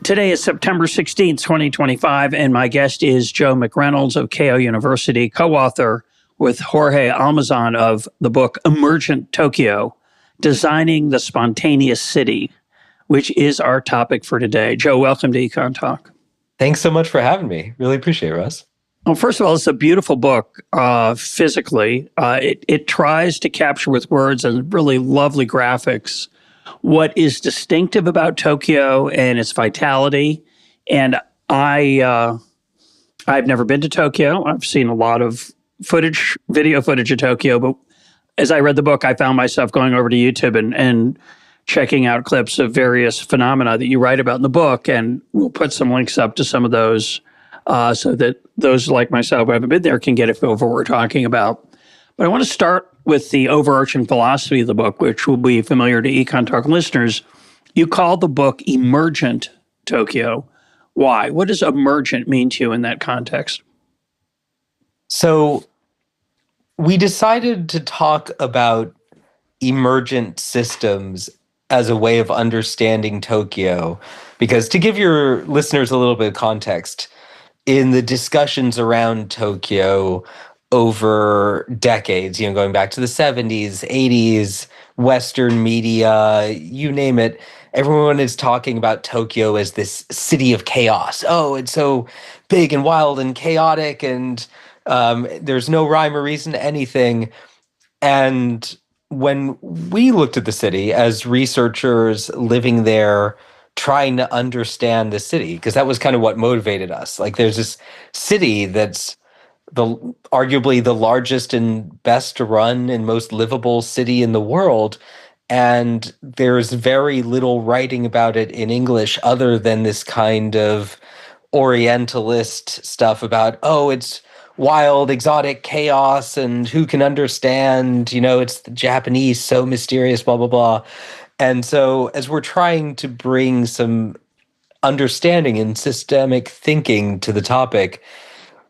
Today is September 16th, 2025, and my guest is Joe McReynolds of Keio University, co-author with Jorge Almazan of the book Emergent Tokyo, Designing the Spontaneous City, which is our topic for today. Joe, welcome to EconTalk. Thanks so much for having me. Really appreciate it, Russ. Well, first of all, it's a beautiful book physically. It tries to capture with words and really lovely graphics what is distinctive about Tokyo and its vitality. And I've never been to Tokyo. I've seen a lot of video footage of Tokyo, but as I read the book, I found myself going over to YouTube and checking out clips of various phenomena that you write about in the book. And we'll put some links up to some of those so that those like myself who haven't been there can get a feel for what we're talking about. But I want to start with the overarching philosophy of the book, which will be familiar to EconTalk listeners. You call the book Emergent Tokyo. Why? What does emergent mean to you in that context? So we decided to talk about emergent systems as a way of understanding Tokyo, because to give your listeners a little bit of context, in the discussions around Tokyo over decades, going back to the 70s, 80s, Western media, you name it, everyone is talking about Tokyo as this city of chaos. Oh, it's so big and wild and chaotic, and there's no rhyme or reason to anything. And when we looked at the city as researchers living there, trying to understand the city, because that was kind of what motivated us. Like, there's this city that's arguably the largest and best run and most livable city in the world. And there's very little writing about it in English other than this kind of Orientalist stuff about, oh, it's wild, exotic chaos, and who can understand, it's the Japanese, so mysterious, blah, blah, blah. And so as we're trying to bring some understanding and systemic thinking to the topic,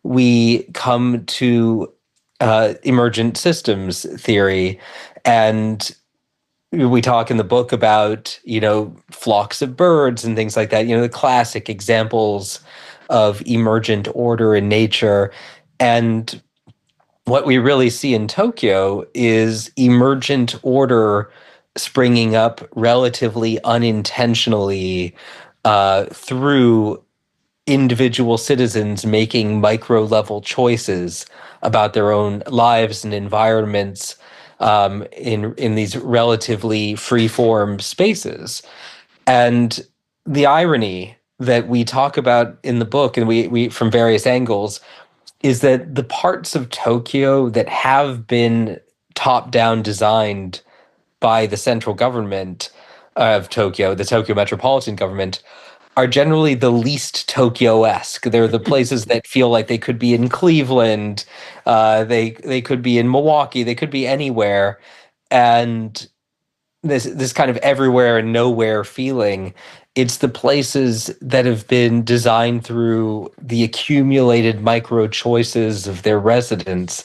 we come to emergent systems theory, and we talk in the book about, flocks of birds and things like that, the classic examples of emergent order in nature. And what we really see in Tokyo is emergent order springing up relatively unintentionally through individual citizens making micro-level choices about their own lives and environments in these relatively free-form spaces. And the irony that we talk about in the book, and we from various angles, is that the parts of Tokyo that have been top-down designed by the central government of Tokyo, the Tokyo metropolitan government, are generally the least Tokyo-esque. They're the places that feel like they could be in Cleveland, they could be in Milwaukee, they could be anywhere. And this kind of everywhere and nowhere feeling, it's the places that have been designed through the accumulated micro choices of their residents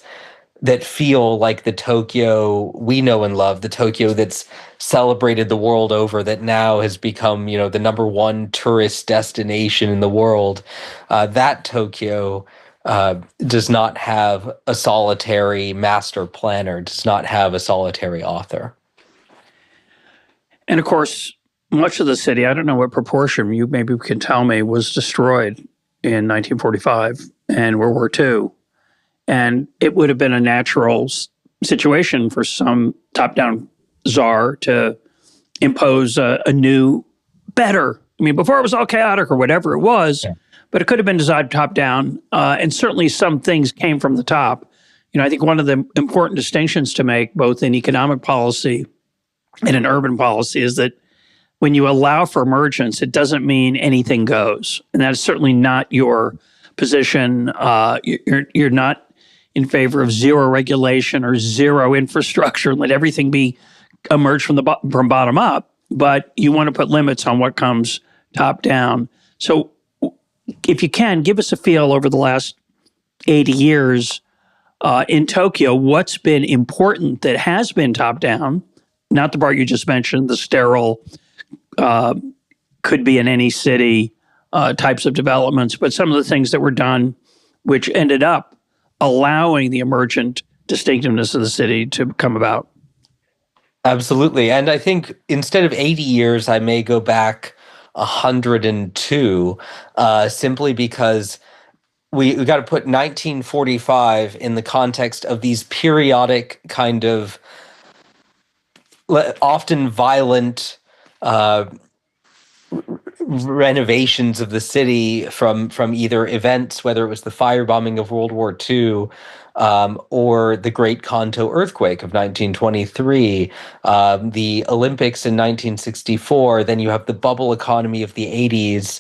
that feel like the Tokyo we know and love, the Tokyo that's celebrated the world over, that now has become, the number one tourist destination in the world. That Tokyo does not have a solitary master planner, does not have a solitary author. And of course, much of the city, I don't know what proportion, you maybe can tell me, was destroyed in 1945 and World War II. And it would have been a natural situation for some top-down czar to impose a new, better. I mean, before it was all chaotic or whatever it was, but it could have been designed top-down. And certainly some things came from the top. I think one of the important distinctions to make, both in economic policy and in urban policy, is that when you allow for emergence, it doesn't mean anything goes. And that is certainly not your position. You're not in favor of zero regulation or zero infrastructure, let everything be emerge from bottom up, but you want to put limits on what comes top down. So if you can, give us a feel over the last 80 years in Tokyo, what's been important that has been top down, not the part you just mentioned, the sterile, could be in any city, types of developments, but some of the things that were done, which ended up allowing the emergent distinctiveness of the city to come about. Absolutely. And I think instead of 80 years, I may go back 102, simply because we got to put 1945 in the context of these periodic kind of often violent renovations of the city from either events, whether it was the firebombing of World War II, or the Great Kanto earthquake of 1923, the Olympics in 1964. Then you have the bubble economy of the 80s,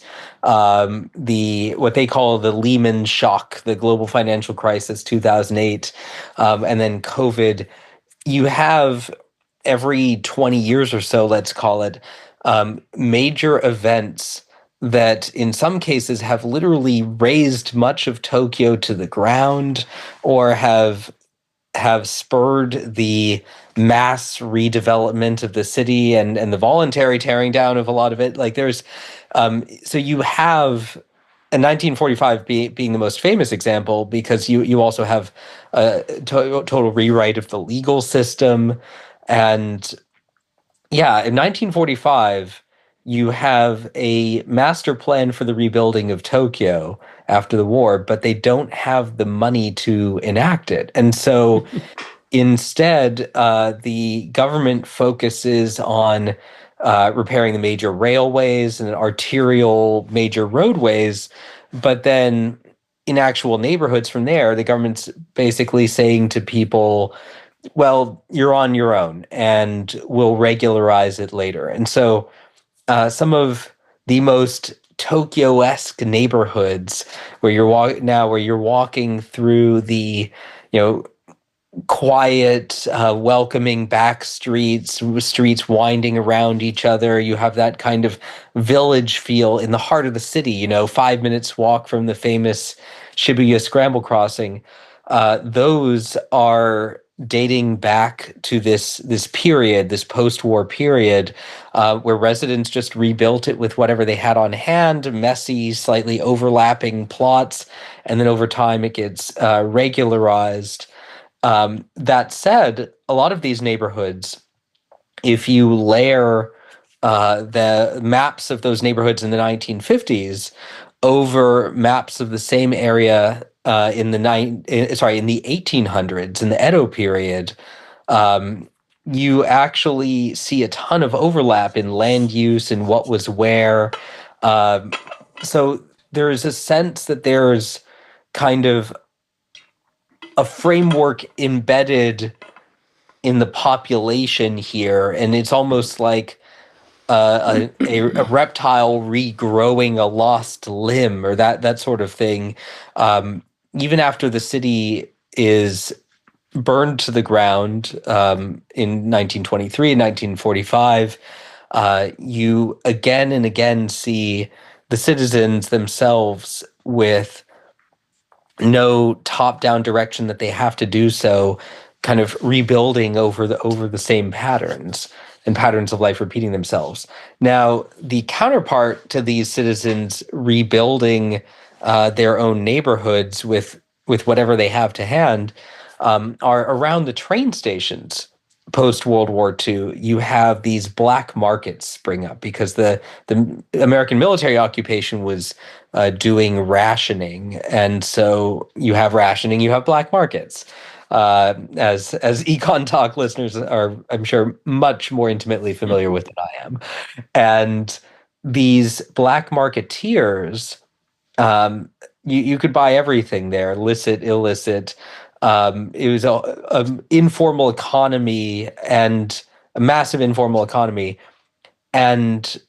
the what they call the Lehman shock, the global financial crisis 2008, and then COVID. You have every 20 years or so, let's call it, major events that in some cases have literally razed much of Tokyo to the ground, or have spurred the mass redevelopment of the city, and the voluntary tearing down of a lot of it. Like there's so you have, and 1945 being the most famous example, because you also have a total rewrite of the legal system. And yeah, in 1945, you have a master plan for the rebuilding of Tokyo after the war, but they don't have the money to enact it. And so instead, the government focuses on repairing the major railways and arterial major roadways. But then in actual neighborhoods from there, the government's basically saying to people, well, you're on your own and we'll regularize it later. And so some of the most Tokyo-esque neighborhoods where you're walking through the, quiet, welcoming back streets winding around each other. You have that kind of village feel in the heart of the city, 5 minutes walk from the famous Shibuya Scramble Crossing. Those are dating back to this period, this post-war period, where residents just rebuilt it with whatever they had on hand, messy, slightly overlapping plots, and then over time it gets regularized. That said, a lot of these neighborhoods, if you layer the maps of those neighborhoods in the 1950s over maps of the same area in the 1800s, in the Edo period, you actually see a ton of overlap in land use and what was where. So there is a sense that there's kind of a framework embedded in the population here, and it's almost like a reptile regrowing a lost limb, or that sort of thing. Even after the city is burned to the ground in 1923 and 1945, you again and again see the citizens themselves with no top-down direction that they have to do so, kind of rebuilding over the same patterns and patterns of life repeating themselves. Now, the counterpart to these citizens rebuilding their own neighborhoods with whatever they have to hand are around the train stations. Post-World War II, you have these black markets spring up because the American military occupation was doing rationing, and so you have rationing, you have black markets. As EconTalk listeners are, I'm sure, much more intimately familiar with than I am. And these black marketeers, you could buy everything there, licit, illicit. It was a informal economy, and a massive informal economy. And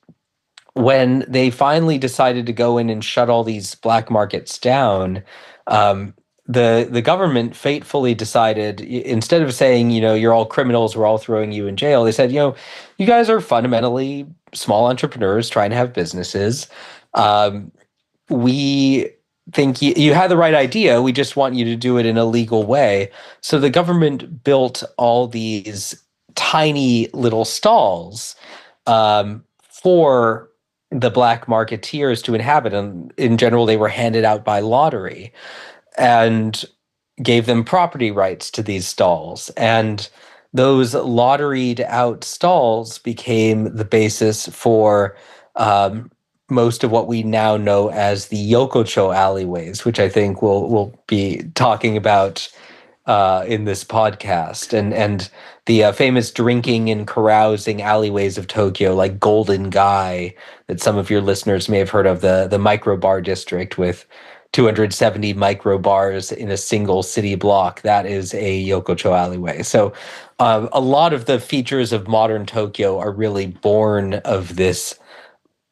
when they finally decided to go in and shut all these black markets down, the government fatefully decided, instead of saying, you're all criminals, we're all throwing you in jail, they said, you guys are fundamentally small entrepreneurs trying to have businesses. We think you had the right idea. We just want you to do it in a legal way. So the government built all these tiny little stalls for the black marketeers to inhabit. And in general, they were handed out by lottery and gave them property rights to these stalls. And those lotteried out stalls became the basis for most of what we now know as the yokocho alleyways, which I think we'll be talking about in this podcast, and the famous drinking and carousing alleyways of Tokyo, like Golden Guy, that some of your listeners may have heard of, the micro bar district with 270 micro bars in a single city block. That is a yokocho alleyway. So a lot of the features of modern Tokyo are really born of this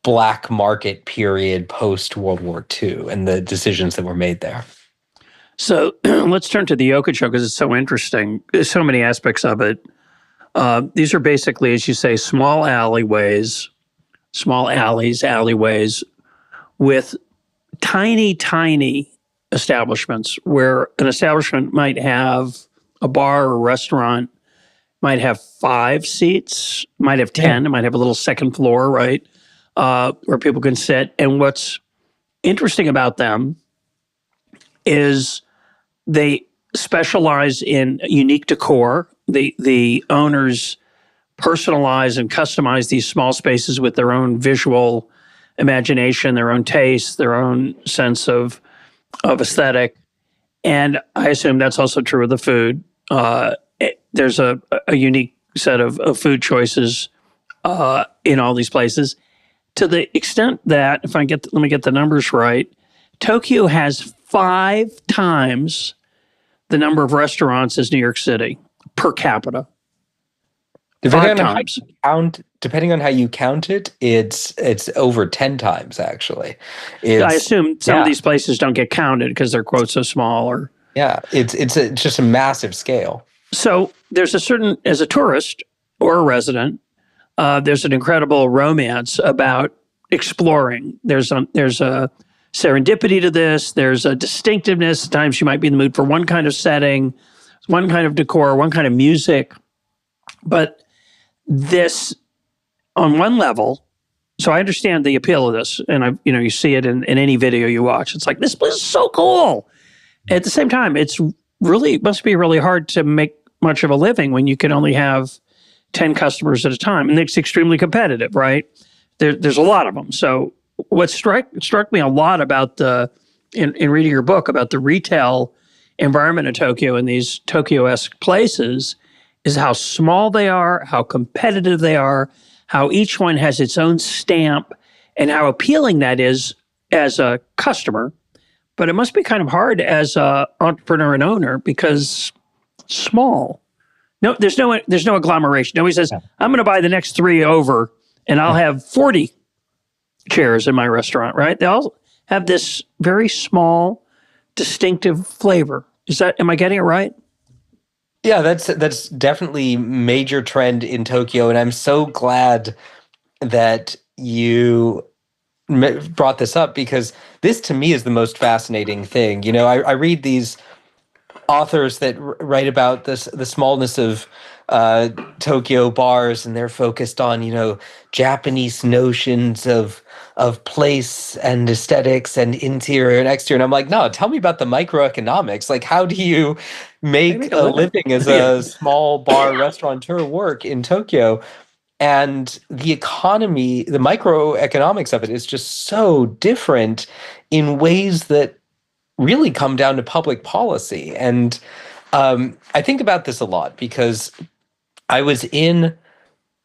black market period post World War II and the decisions that were made there. So let's turn to the yokocho because it's so interesting. There's so many aspects of it. These are basically, as you say, small alleyways, small alleyways with tiny, tiny establishments where an establishment might have a bar or restaurant, might have 5 seats, might have 10, it might have a little second floor, right, where people can sit. And what's interesting about them is they specialize in unique decor. The owners personalize and customize these small spaces with their own visual imagination, their own taste, their own sense of aesthetic. And I assume that's also true of the food. There's a unique set of food choices in all these places. To the extent that, let me get the numbers right, Tokyo has 5 times the number of restaurants as New York City per capita. Depending on how you count it, it's over 10 times actually. I assume some of these places don't get counted because they're quote so small. Or it's just a massive scale. So there's as a tourist or a resident, there's an incredible romance about exploring. There's a serendipity to this. There's a distinctiveness. At times you might be in the mood for one kind of setting, one kind of decor, one kind of music. But this, on one level, so I understand the appeal of this, and you see it in any video you watch. It's like, this place is so cool. At the same time, it must be really hard to make much of a living when you can only have 10 customers at a time, and it's extremely competitive, right? There's a lot of them. So what struck me a lot about in reading your book about the retail environment of Tokyo and these Tokyo-esque places is how small they are, how competitive they are, how each one has its own stamp, and how appealing that is as a customer. But it must be kind of hard as an entrepreneur and owner because it's small. No, there's no agglomeration. Nobody says, I'm going to buy the next 3 over and I'll have 40 chairs in my restaurant, right? They all have this very small, distinctive flavor. Am I getting it right? Yeah, that's definitely major trend in Tokyo, and I'm so glad that you brought this up because this to me is the most fascinating thing. I read these authors that write about the smallness of Tokyo bars, and they're focused on Japanese notions of place and aesthetics and interior and exterior. And I'm like, no, tell me about the microeconomics. Like, how do you make a living as a small bar restaurateur work in Tokyo? And the economy, the microeconomics of it is just so different in ways that really come down to public policy. And I think about this a lot because I was in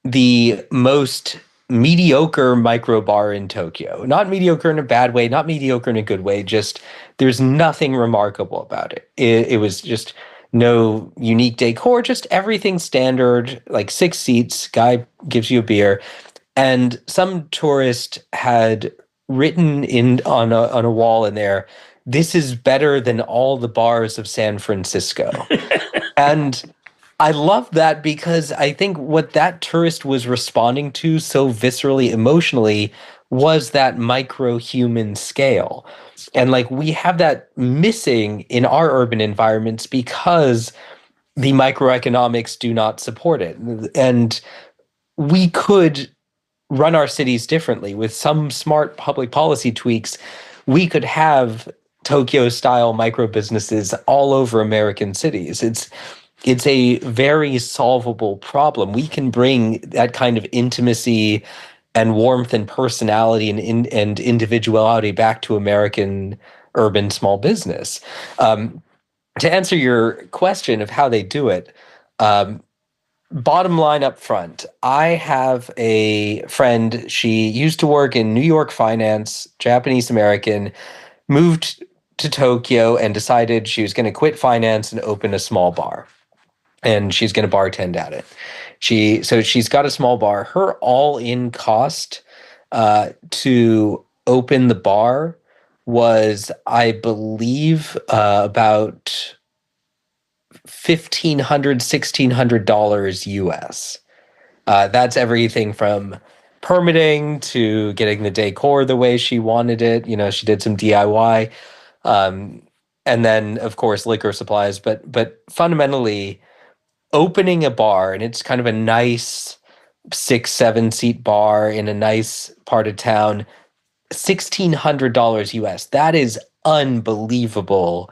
the most mediocre micro bar in Tokyo. Not mediocre in a bad way, not mediocre in a good way, just there's nothing remarkable about it. It was just no unique decor, just everything standard, like 6 seats, guy gives you a beer. And some tourist had written on a wall in there, "This is better than all the bars of San Francisco." And I love that because I think what that tourist was responding to so viscerally, emotionally, was that micro-human scale. And we have that missing in our urban environments because the microeconomics do not support it. And we could run our cities differently. With some smart public policy tweaks, we could have Tokyo-style micro businesses all over American cities. It's a very solvable problem. We can bring that kind of intimacy and warmth and personality and individuality back to American urban small business. To answer your question of how they do it, bottom line up front, I have a friend. She used to work in New York finance, Japanese American, moved to Tokyo and decided she was going to quit finance and open a small bar. And she's going to bartend at it. So she's got a small bar. Her all-in cost to open the bar was, I believe, about $1,500, $1,600 US. That's everything from permitting to getting the decor the way she wanted it. You know, she did some DIY, and then of course liquor supplies. But fundamentally, opening a bar, and it's kind of a nice 6-7 seat bar in a nice part of town, $1,600 US. That is unbelievable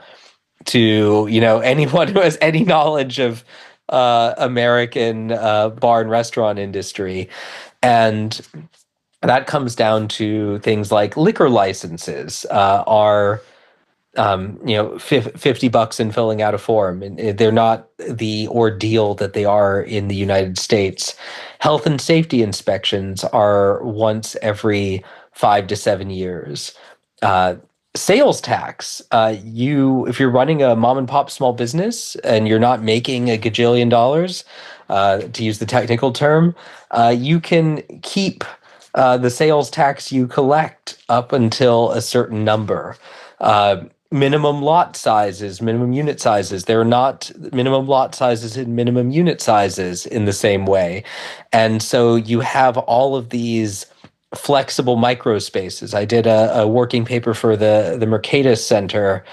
to, you know, anyone who has any knowledge of American bar and restaurant industry. And that comes down to things like liquor licenses are $50 in filling out a form, and they're not the ordeal that they are in the United States. Health and safety inspections are once every 5 to 7 years. Sales tax. If you're running a mom and pop small business and you're not making a gajillion dollars, to use the technical term, you can keep the sales tax you collect up until a certain number. Minimum lot sizes, minimum unit sizes. There are not minimum lot sizes and minimum unit sizes in the same way. And so you have all of these flexible micro spaces. I did a working paper for the Mercatus Center,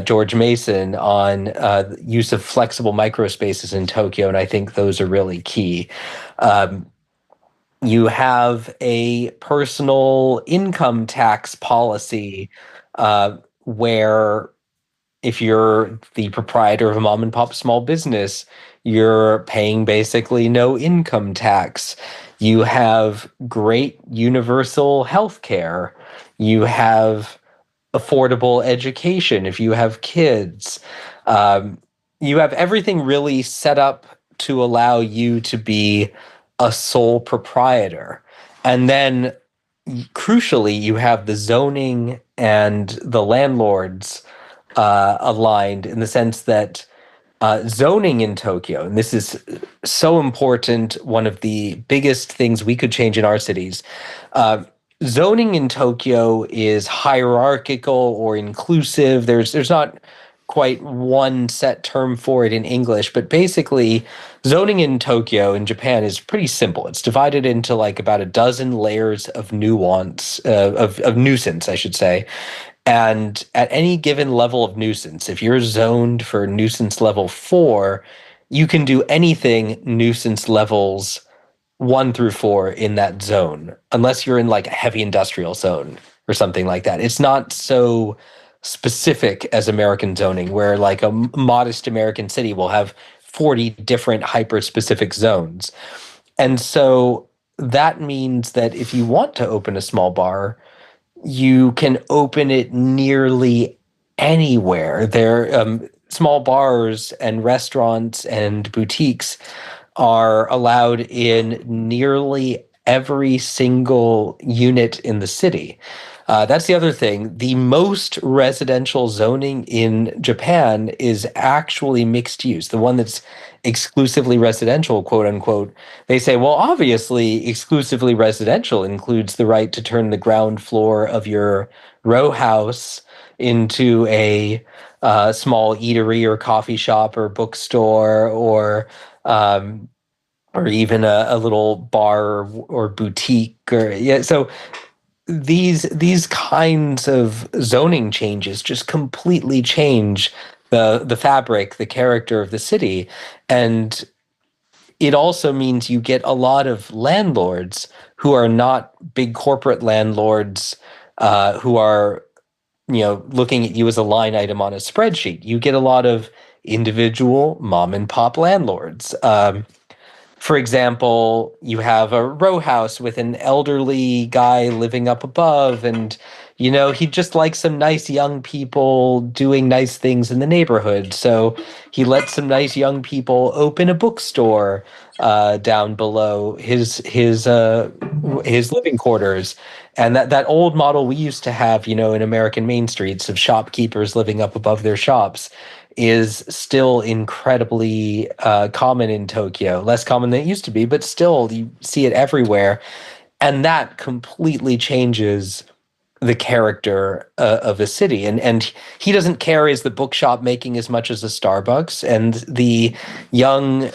George Mason, on use of flexible micro spaces in Tokyo, and I think those are really key. You have a personal income tax policy where if you're the proprietor of a mom and pop small business, you're paying basically no income tax. You have great universal health care. You have affordable education if you have kids. You have everything really set up to allow you to be a sole proprietor. And then crucially, you have the zoning and the landlords aligned in the sense that zoning in Tokyo, and this is so important, one of the biggest things we could change in our cities. Zoning in Tokyo is hierarchical or inclusive. There's not quite one set term for it in English, but basically zoning in Tokyo in Japan is pretty simple. It's divided into like about a dozen layers of nuance, of nuisance, I should say. And at any given level of nuisance, if you're zoned for nuisance level 4, you can do anything nuisance levels 1 through 4 in that zone, unless you're in like a heavy industrial zone or something like that. It's not so specific as American zoning, where like a modest American city will have 40 different hyper-specific zones. And so that means that if you want to open a small bar, you can open it nearly anywhere. Small bars and restaurants and boutiques are allowed in nearly every single unit in the city. That's the other thing. The most residential zoning in Japan is actually mixed use. The one that's exclusively residential, quote unquote, they say, well, obviously, exclusively residential includes the right to turn the ground floor of your row house into a small eatery or coffee shop or bookstore or even a little bar or boutique. So these kinds of zoning changes just completely change the fabric, the character of the city. And it also means you get a lot of landlords who are not big corporate landlords who are, looking at you as a line item on a spreadsheet. You get a lot of individual mom and pop landlords. For example, you have a row house with an elderly guy living up above, and he just likes some nice young people doing nice things in the neighborhood. So he lets some nice young people open a bookstore down below his living quarters. And that old model we used to have, in American main streets of shopkeepers living up above their shops is still incredibly common in Tokyo. Less common than it used to be, but still you see it everywhere. And that completely changes the character of a city. And he doesn't care, is the bookshop making as much as a Starbucks? And the young,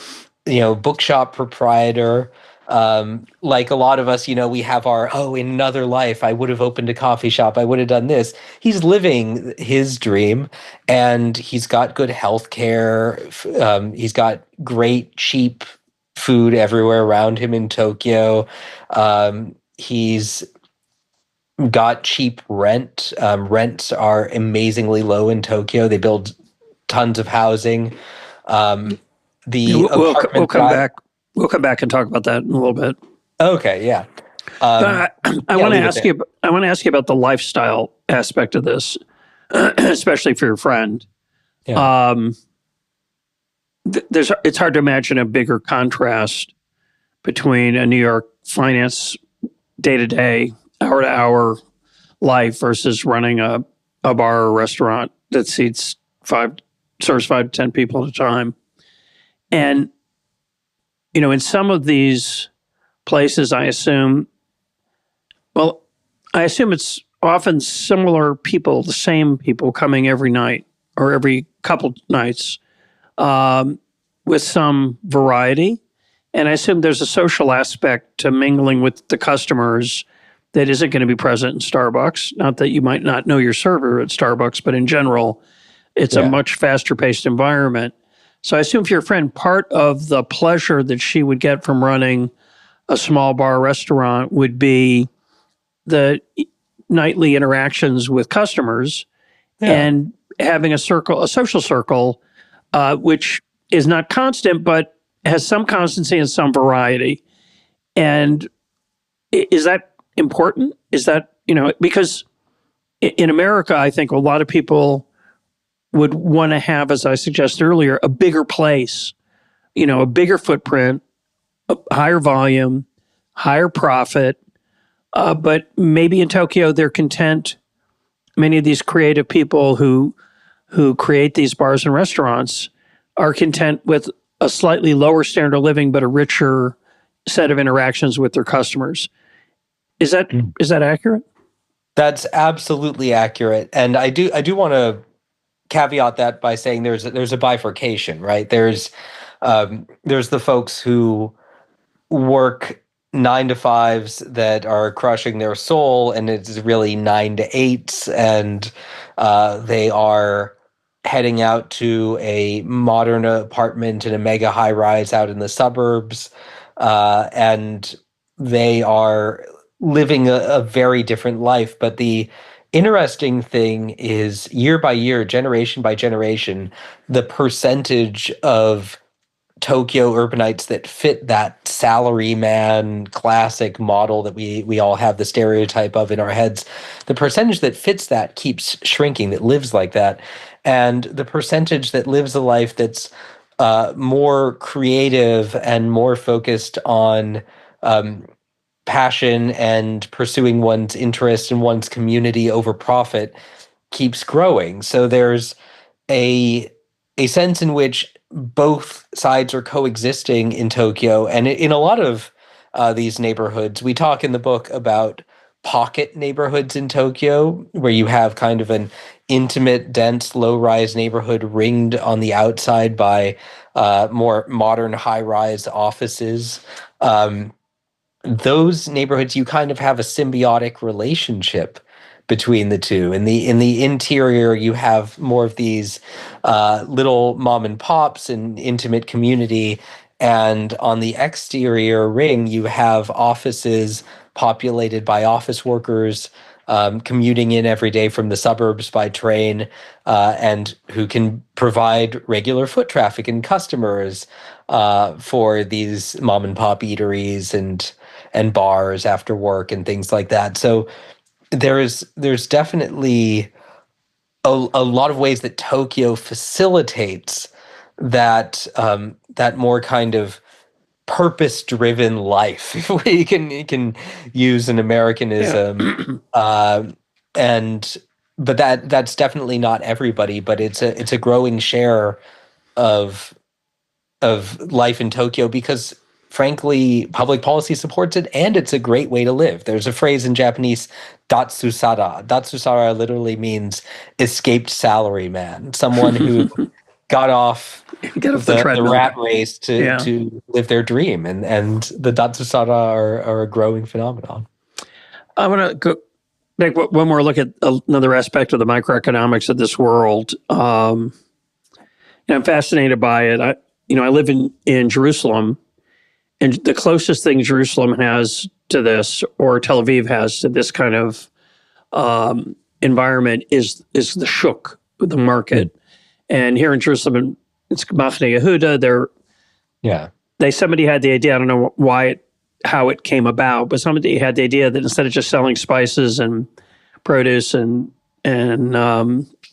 bookshop proprietor, like a lot of us, we have our, in another life, I would have opened a coffee shop. I would have done this. He's living his dream, and he's got good health care. He's got great, cheap food everywhere around him in Tokyo. He's got cheap rent. Rents are amazingly low in Tokyo. They build tons of housing. We'll come back. We'll come back and talk about that in a little bit. Okay, yeah. But I want to ask you. I want to ask you about the lifestyle aspect of this, especially for your friend. Yeah. It's hard to imagine a bigger contrast between a New York finance day-to-day, hour-to-hour life versus running a bar or restaurant that serves 5 to 10 people at a time. And, in some of these places, I assume it's often similar people, the same people coming every night or every couple nights with some variety. And I assume there's a social aspect to mingling with the customers that isn't going to be present in Starbucks. Not that you might not know your server at Starbucks, but in general, it's a much faster paced environment. So I assume for your friend, part of the pleasure that she would get from running a small bar restaurant would be the nightly interactions with customers and having a social circle, which is not constant, but has some constancy and some variety. And is that important? Is that, because in America, I think a lot of people would want to have, as I suggested earlier, a bigger place, a bigger footprint, a higher volume, higher profit. But maybe in Tokyo, they're content. Many of these creative people who create these bars and restaurants are content with a slightly lower standard of living, but a richer set of interactions with their customers. Is that accurate? That's absolutely accurate. And I do want to caveat that by saying there's a bifurcation, right? There's the folks who work 9 to 5s that are crushing their soul, and it's really 9 to 8s, and they are heading out to a modern apartment in a mega high rise out in the suburbs, and they are living a very different life. But the interesting thing is, year by year, generation by generation, the percentage of Tokyo urbanites that fit that salaryman classic model that we all have the stereotype of in our heads, the percentage that fits that keeps shrinking, that lives like that. And the percentage that lives a life that's more creative and more focused on passion and pursuing one's interest and one's community over profit keeps growing. So there's a sense in which both sides are coexisting in Tokyo. And in a lot of these neighborhoods, we talk in the book about pocket neighborhoods in Tokyo, where you have kind of an intimate, dense, low-rise neighborhood ringed on the outside by more modern high-rise offices. Those neighborhoods, you kind of have a symbiotic relationship between the two. In the interior, you have more of these little mom and pops and intimate community, And on the exterior ring, you have offices populated by office workers commuting in every day from the suburbs by train, and who can provide regular foot traffic and customers for these mom and pop eateries and bars after work and things like that. So there's definitely a lot of ways that Tokyo facilitates that more kind of purpose-driven life, if we can use an Americanism. And but that's definitely not everybody, but it's a growing share of life in Tokyo because frankly public policy supports it and it's a great way to live. There's a phrase in Japanese, datsusara. Datsusara literally means escaped salaryman, someone who got off Get off the the treadmill. rat race to live their dream, and the datsusara are a growing phenomenon. I want to go make one more look at another aspect of the microeconomics of this world. I'm fascinated by it. I live in Jerusalem, and the closest thing Jerusalem has to this, or Tel Aviv has to this kind of environment, is the shuk, the market. And here in Jerusalem, it's Machne Yehuda. Somebody had the idea. I don't know how it came about, but somebody had the idea that instead of just selling spices and produce and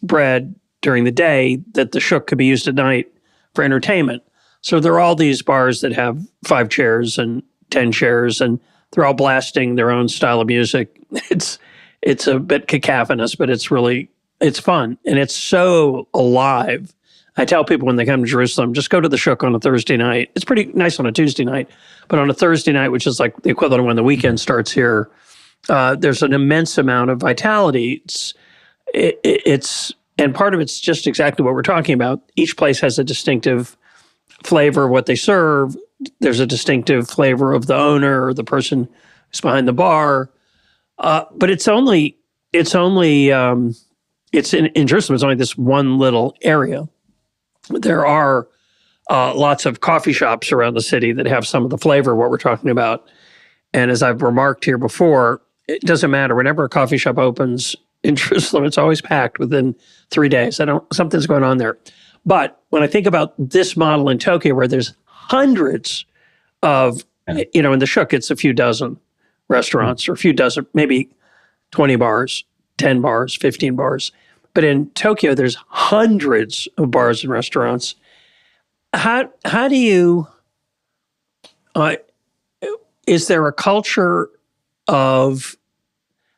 bread during the day, that the shuk could be used at night for entertainment. So there are all these bars that have 5 chairs and 10 chairs, and they're all blasting their own style of music. It's a bit cacophonous, but it's fun, and it's so alive. I tell people when they come to Jerusalem, just go to the shuk on a Thursday night. It's pretty nice on a Tuesday night, but on a Thursday night, which is like the equivalent of when the weekend starts here, there's an immense amount of vitality. And part of it's just exactly what we're talking about. Each place has a distinctive flavor of what they serve. There's a distinctive flavor of the owner or the person who's behind the bar. But in Jerusalem, it's only this one little area. There are lots of coffee shops around the city that have some of the flavor of what we're talking about. And as I've remarked here before, it doesn't matter. Whenever a coffee shop opens in Jerusalem, it's always packed within 3 days. Something's going on there. But when I think about this model in Tokyo, where there's hundreds of, in the shuk, it's a few dozen restaurants or a few dozen, maybe 20 bars, 10 bars, 15 bars. But in Tokyo, there's hundreds of bars and restaurants. How do you, is there a culture of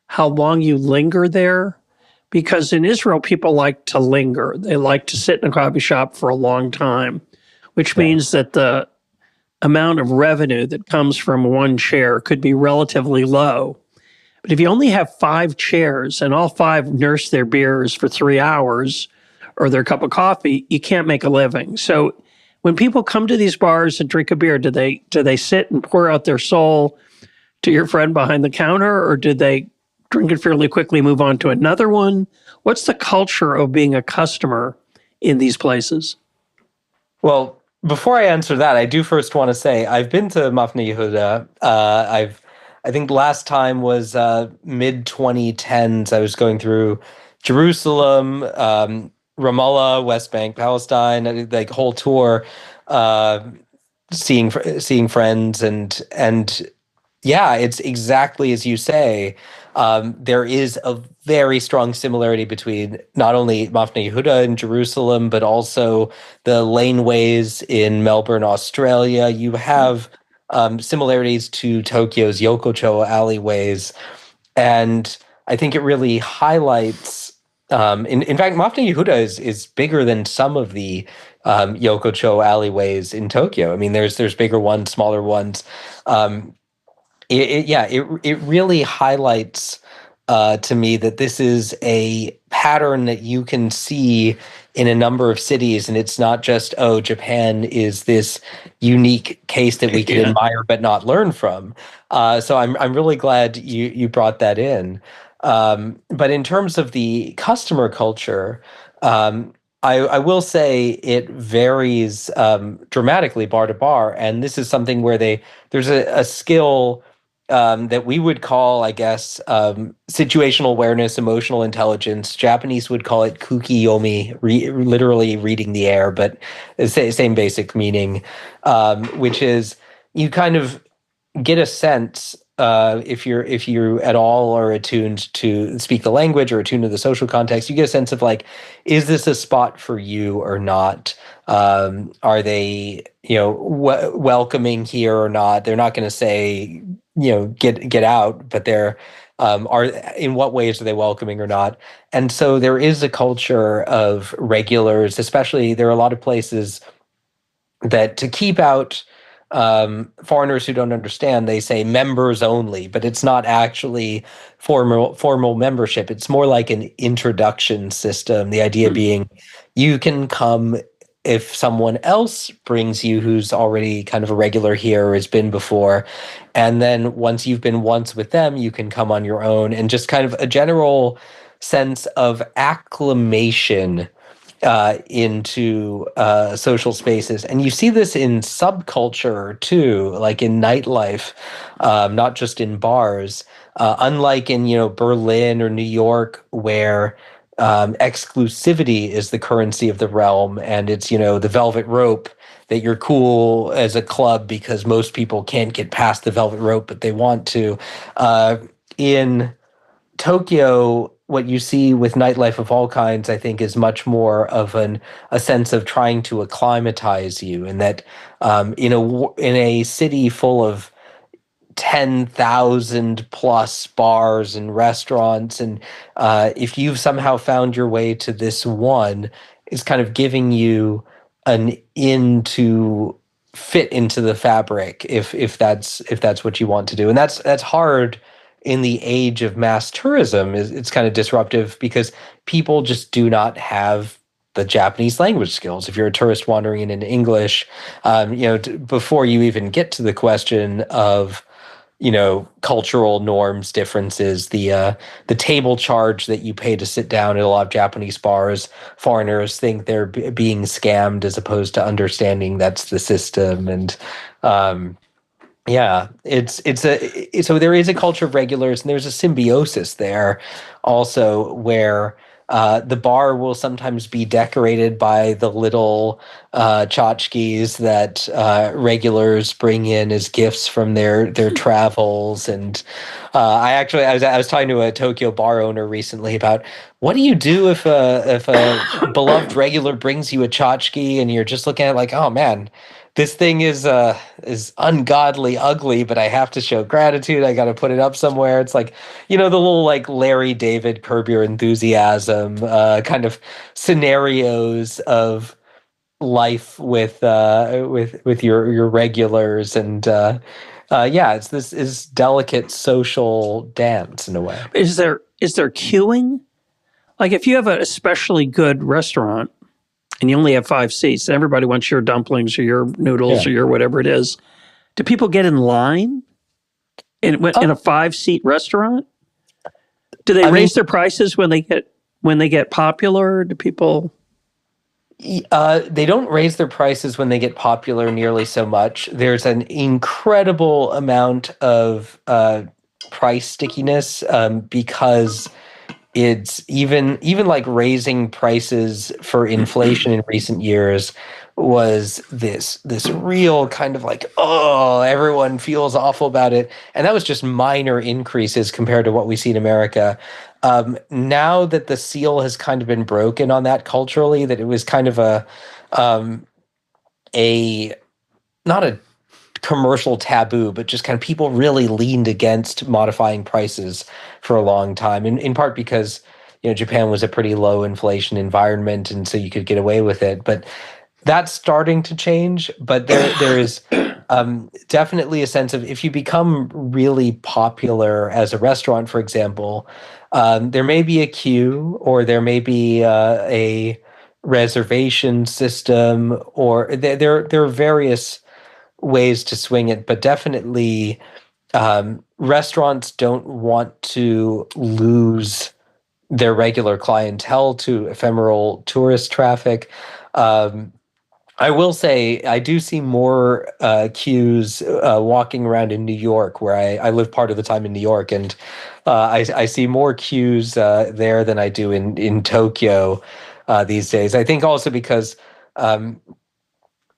how long you linger there? Because in Israel, people like to linger. They like to sit in a coffee shop for a long time, which means that the amount of revenue that comes from one chair could be relatively low. But if you only have 5 chairs and all 5 nurse their beers for 3 hours or their cup of coffee, you can't make a living. So when people come to these bars and drink a beer, do they sit and pour out their soul to your friend behind the counter, or do they drink it fairly quickly, move on to another one? What's the culture of being a customer in these places? Well, before I answer that, I do first want to say I've been to Mafne Yehuda. I think last time was mid 2010s. I was going through Jerusalem, Ramallah, West Bank, Palestine, like whole tour, seeing friends and yeah, it's exactly as you say. There is a very strong similarity between not only Mafne Yehuda in Jerusalem, but also the laneways in Melbourne, Australia. You have similarities to Tokyo's yokocho alleyways. And I think it really highlights, in fact, Mafne Yehuda is bigger than some of the yokocho alleyways in Tokyo. I mean, there's bigger ones, smaller ones. It really highlights to me that this is a pattern that you can see in a number of cities, and it's not just, Japan is this unique case that we can admire but not learn from. So I'm really glad you brought that in. But in terms of the customer culture, I will say it varies dramatically bar to bar, and this is something where there's a skill that we would call, I guess, situational awareness, emotional intelligence. Japanese would call it kukiyomi, literally reading the air, but the same basic meaning, which is you kind of get a sense if you at all are attuned to speak the language or attuned to the social context, you get a sense of like, is this a spot for you or not? Are they welcoming here or not? They're not going to say get out, but they're are in what ways are they welcoming or not? And so there is a culture of regulars, especially there are a lot of places that to keep out foreigners who don't understand, they say members only, but it's not actually formal membership. It's more like an introduction system. The idea being you can come if someone else brings you who's already kind of a regular here or has been before. And then once you've been once with them, you can come on your own, and just kind of a general sense of acclimation into social spaces. And you see this in subculture too, like in nightlife, not just in bars. Unlike in Berlin or New York, where exclusivity is the currency of the realm, and it's the velvet rope that you're cool as a club because most people can't get past the velvet rope, but they want to. In Tokyo, what you see with nightlife of all kinds, I think, is much more of a sense of trying to acclimatize you, and that in a city full of 10,000 plus bars and restaurants, and if you've somehow found your way to this one, it's kind of giving you an in to fit into the fabric, if that's what you want to do. And that's hard in the age of mass tourism. It's kind of disruptive because people just do not have the Japanese language skills. If you're a tourist wandering in English, before you even get to the question of cultural norms differences, the table charge that you pay to sit down at a lot of Japanese bars, foreigners think they're being scammed as opposed to understanding that's the system. And yeah, so there is a culture of regulars, and there's a symbiosis there also where the bar will sometimes be decorated by the little tchotchkes that regulars bring in as gifts from their travels. And I was talking to a Tokyo bar owner recently about what do you do if a beloved regular brings you a tchotchke and you're just looking at it like, oh man, this thing is ungodly ugly, but I have to show gratitude. I got to put it up somewhere. It's like, the little like Larry David Curb Your Enthusiasm kind of scenarios of life with your regulars, and yeah, it's this is delicate social dance in a way. Is there queuing? Like if you have an especially good restaurant and you only have 5 seats, and everybody wants your dumplings or your noodles or your whatever it is, do people get in line in a 5-seat restaurant? Do they raise their prices when they get popular? Do people? They don't raise their prices when they get popular nearly so much. There's an incredible amount of price stickiness because it's even like raising prices for inflation in recent years was this real kind of like, oh, everyone feels awful about it. And that was just minor increases compared to what we see in America. Now that the seal has kind of been broken on that culturally, that it was kind of a not a commercial taboo, but just kind of people really leaned against modifying prices for a long time, in part because Japan was a pretty low inflation environment, and so you could get away with it. But that's starting to change. But there is definitely a sense of, if you become really popular as a restaurant, for example, there may be a queue, or there may be a reservation system, or there are various ways to swing it, but definitely restaurants don't want to lose their regular clientele to ephemeral tourist traffic. Um, I will say I do see more queues walking around in New York, where I live part of the time in New York, and I see more queues there than I do in Tokyo these days. I think also because um,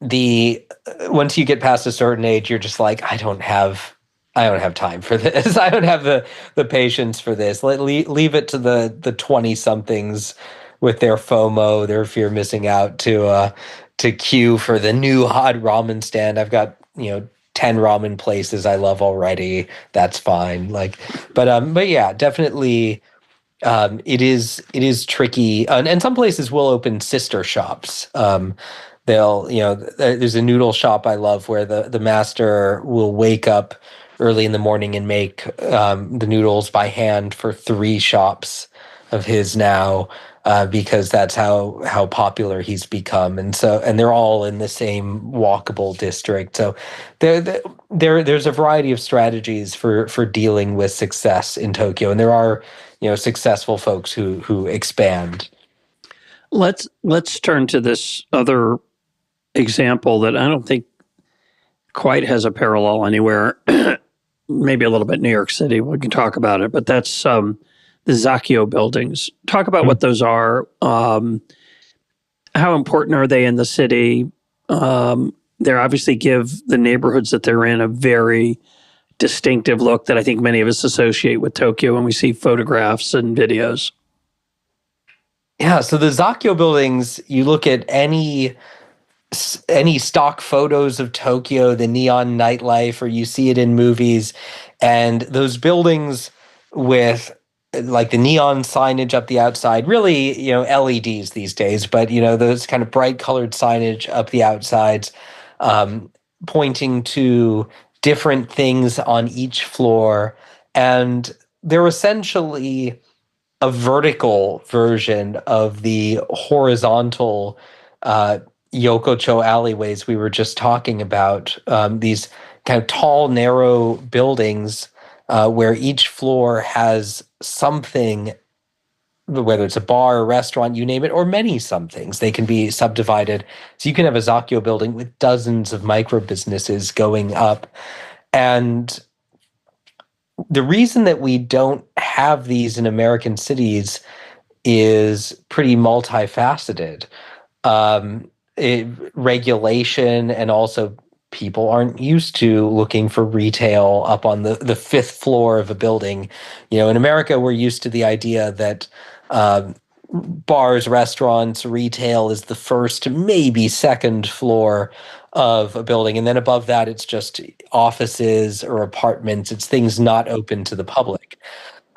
the once you get past a certain age, you're just like, I don't have time for this. I don't have the patience for this. Leave it to the 20 somethings with their FOMO, their fear of missing out, to queue for the new hot ramen stand. I've got 10 ramen places I love already. That's fine. But yeah, definitely. It is tricky, and some places will open sister shops. There's a noodle shop I love where the master will wake up early in the morning and make the noodles by hand for 3 shops of his now, because that's how popular he's become, and they're all in the same walkable district. So there's a variety of strategies for dealing with success in Tokyo, and there are successful folks who expand. Let's turn to this other example that I don't think quite has a parallel anywhere. Maybe a little bit New York City. We can talk about it, but that's the zakkyo buildings. Talk about what those are. How important are they in the city? They obviously give the neighborhoods that they're in a very distinctive look that I think many of us associate with Tokyo when we see photographs and videos. Yeah, so the zakkyo buildings, you look at any stock photos of Tokyo, the neon nightlife, or you see it in movies, and those buildings with like the neon signage up the outside, really, LEDs these days, but those kind of bright colored signage up the outsides, pointing to different things on each floor, and they're essentially a vertical version of the horizontal yokocho alleyways we were just talking about. These kind of tall, narrow buildings where each floor has something, whether it's a bar, a restaurant, you name it, or many somethings. They can be subdivided. So you can have a zakkyo building with dozens of micro businesses going up. And the reason that we don't have these in American cities is pretty multifaceted. Regulation, and also people aren't used to looking for retail up on the fifth floor of a building. In America, we're used to the idea that bars, restaurants, retail is the first, maybe second floor of a building. And then above that, it's just offices or apartments. It's things not open to the public.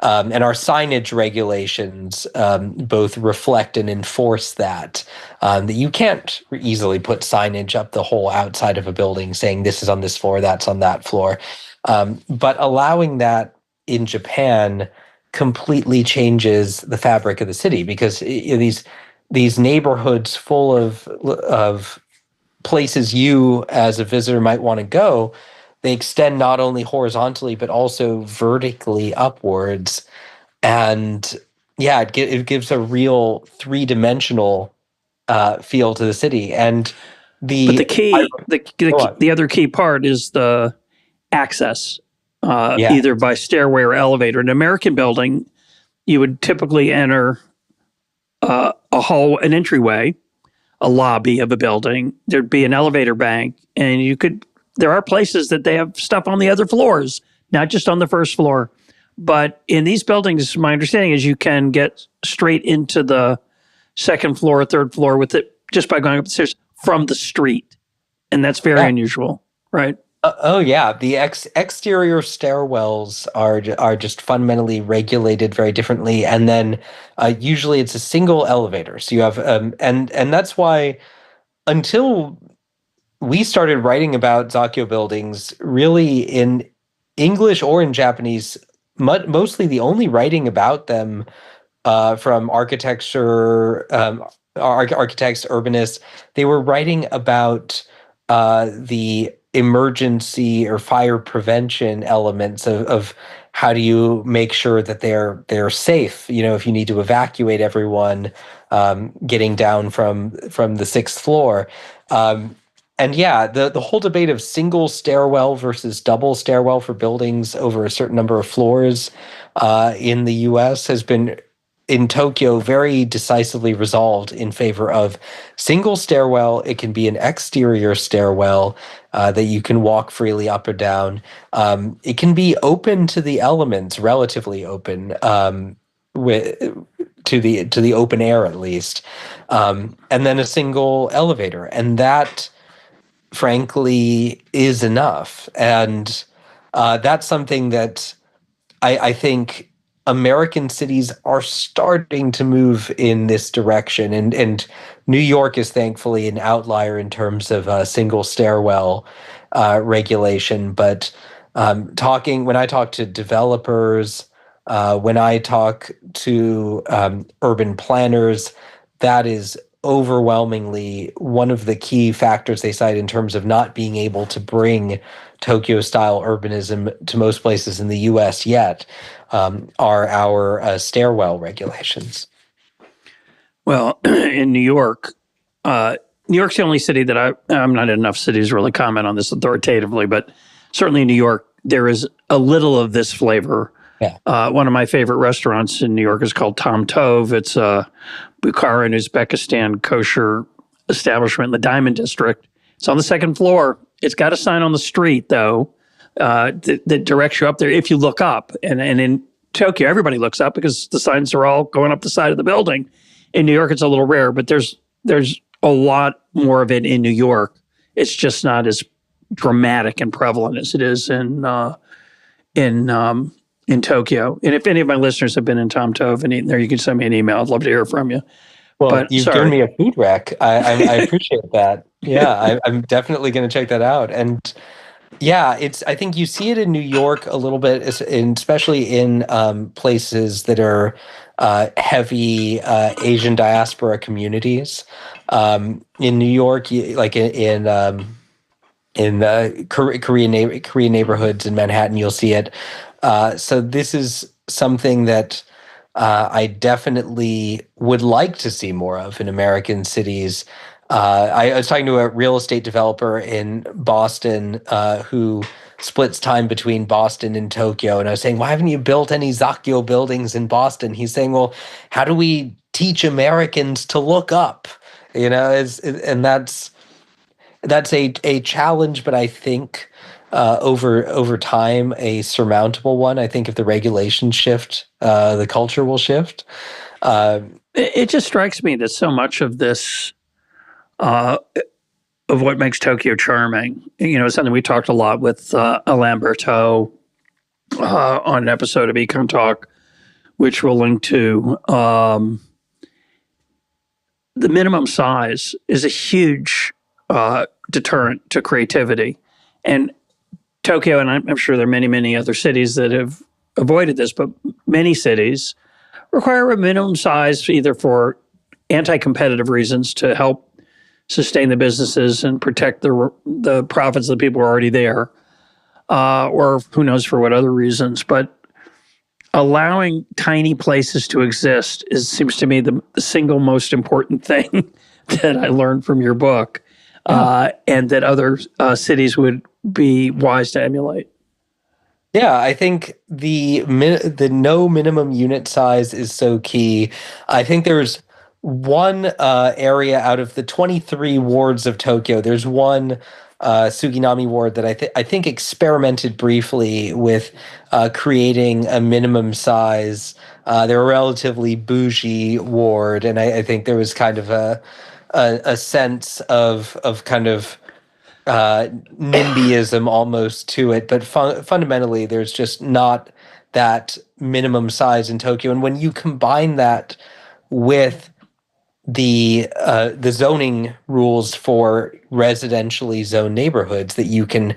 And our signage regulations both reflect and enforce that you can't easily put signage up the whole outside of a building saying this is on this floor, that's on that floor. But allowing that in Japan completely changes the fabric of the city, because these neighborhoods full of places you as a visitor might want to go, they extend not only horizontally but also vertically upwards, and yeah, it gives a real three-dimensional feel to the city. And But the other key part is the access, yeah, either by stairway or elevator. In an American building, you would typically enter an entryway, a lobby of a building. There'd be an elevator bank, and there are places that they have stuff on the other floors, not just on the first floor. But in these buildings, my understanding is you can get straight into the second floor, third floor with it just by going up the stairs from the street. And that's very unusual, right? Oh yeah, the exterior stairwells are just fundamentally regulated very differently, and then usually it's a single elevator. So you have and that's why, until we started writing about zakkyo buildings, really in English or in Japanese, mostly the only writing about them from architecture, architects, urbanists, they were writing about the emergency or fire prevention elements of how do you make sure that they're safe. If you need to evacuate everyone, getting down from the sixth floor. And yeah, the whole debate of single stairwell versus double stairwell for buildings over a certain number of floors in the US has been, in Tokyo, very decisively resolved in favor of single stairwell. It can be an exterior stairwell that you can walk freely up or down. It can be open to the elements, relatively open, to the open air at least, and then a single elevator, and that, frankly, is enough. And that's something that I think American cities are starting to move in this direction. And New York is thankfully an outlier in terms of single stairwell regulation. But when I talk to developers, when I talk to urban planners, that is overwhelmingly one of the key factors they cite in terms of not being able to bring Tokyo-style urbanism to most places in the U.S. yet, are our stairwell regulations. Well, in New York, New York's the only city that I'm not in enough cities to really comment on this authoritatively, but certainly in New York, there is a little of this flavor. Yeah. One of my favorite restaurants in New York is called Tom Tov. It's a Bukhara and Uzbekistan kosher establishment in the Diamond District. It's on the second floor. It's got a sign on the street, though, that directs you up there if you look up. And in Tokyo, everybody looks up because the signs are all going up the side of the building. In New York, it's a little rare, but there's a lot more of it in New York. It's just not as dramatic and prevalent as it is in Tokyo. And if any of my listeners have been in Tom Tov and eaten there, you can send me an email. I'd love to hear from you. Well, but, you've given me a food rec. I appreciate that. Yeah, I'm definitely going to check that out. And yeah, I think you see it in New York a little bit, especially in places that are heavy Asian diaspora communities. In New York, like in Korean neighborhoods in Manhattan, you'll see it. So this is something that I definitely would like to see more of in American cities. I was talking to a real estate developer in Boston who splits time between Boston and Tokyo. And I was saying, why haven't you built any zakkyo buildings in Boston? He's saying, well, how do we teach Americans to look up? And that's a challenge, but I think over time, a surmountable one. I think if the regulations shift, the culture will shift. It just strikes me that so much of this, of what makes Tokyo charming, is something we talked a lot with Alain Berthaud on an episode of EconTalk, which we'll link to. The minimum size is a huge deterrent to creativity. And Tokyo, and I'm sure there are many, many other cities that have avoided this, but many cities require a minimum size either for anti-competitive reasons to help sustain the businesses and protect the profits of the people who are already there, or who knows for what other reasons. But allowing tiny places to exist seems to me the single most important thing that I learned from your book, and that other cities would be wise to emulate. Yeah, I think the no minimum unit size is so key. I think there's one area out of the 23 wards of Tokyo, there's one Suginami ward that I think experimented briefly with creating a minimum size. They're a relatively bougie ward, and I think there was kind of a sense of kind of NIMBYism almost to it, but fundamentally there's just not that minimum size in Tokyo. And when you combine that with the zoning rules for residentially zoned neighborhoods, that you can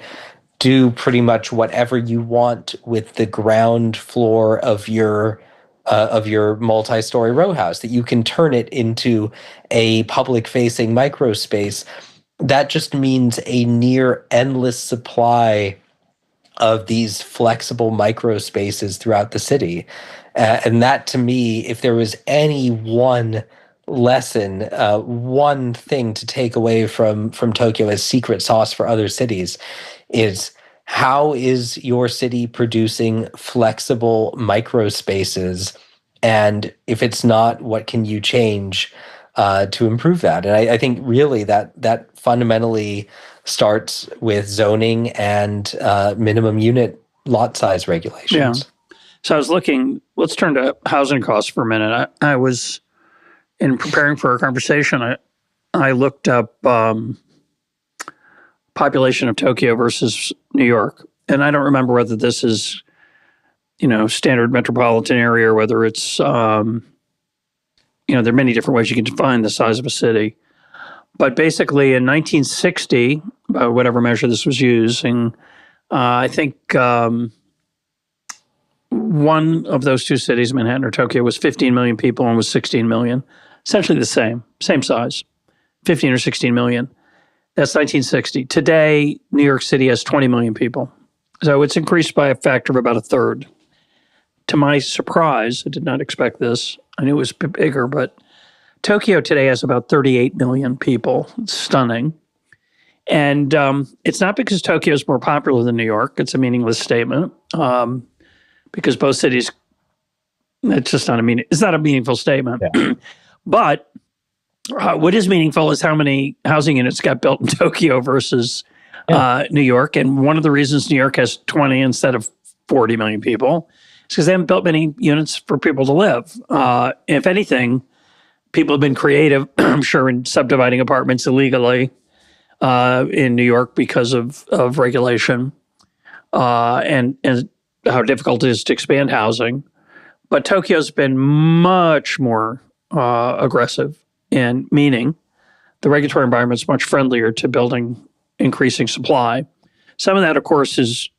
do pretty much whatever you want with the ground floor of your multi-story row house, that you can turn it into a public-facing microspace. that just means a near endless supply of these flexible micro spaces throughout the city. And that, to me, if there was any one lesson, one thing to take away from Tokyo as secret sauce for other cities, is how is your city producing flexible micro spaces? And if it's not, what can you change to improve that? And I think really that fundamentally starts with zoning and minimum unit lot size regulations. Yeah. So I was looking, let's turn to housing costs for a minute. I was, in preparing for our conversation, I looked up population of Tokyo versus New York. And I don't remember whether this is, standard metropolitan area or whether it's, there are many different ways you can define the size of a city. But basically in 1960, by whatever measure this was using, I think one of those two cities, Manhattan or Tokyo, was 15 million people and was 16 million. Essentially the same size, 15 or 16 million. That's 1960. Today, New York City has 20 million people. So it's increased by a factor of about a third. To my surprise, I did not expect this. I knew it was bigger, but Tokyo today has about 38 million people. It's stunning. And it's not because Tokyo is more popular than New York. It's a meaningless statement because both cities, it's not a meaningful statement. Yeah. But what is meaningful is how many housing units got built in Tokyo versus New York. And one of the reasons New York has 20 instead of 40 million people is because they haven't built many units for people to live. If anything, people have been creative, I'm sure, in subdividing apartments illegally in New York because of regulation and how difficult it is to expand housing. But Tokyo's been much more aggressive, in meaning the regulatory environment is much friendlier to building increasing supply. Some of that, of course, is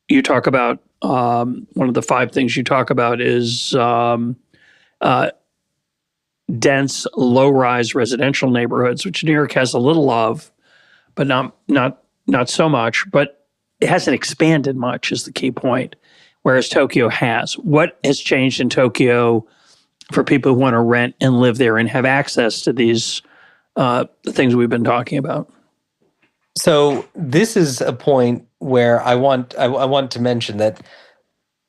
you talk about, one of the 5 things you talk about is dense, low-rise residential neighborhoods, which New York has a little of, but not so much. But it hasn't expanded much, is the key point, whereas Tokyo has. What has changed in Tokyo for people who want to rent and live there and have access to these the things we've been talking about? So this is a point where I want to mention that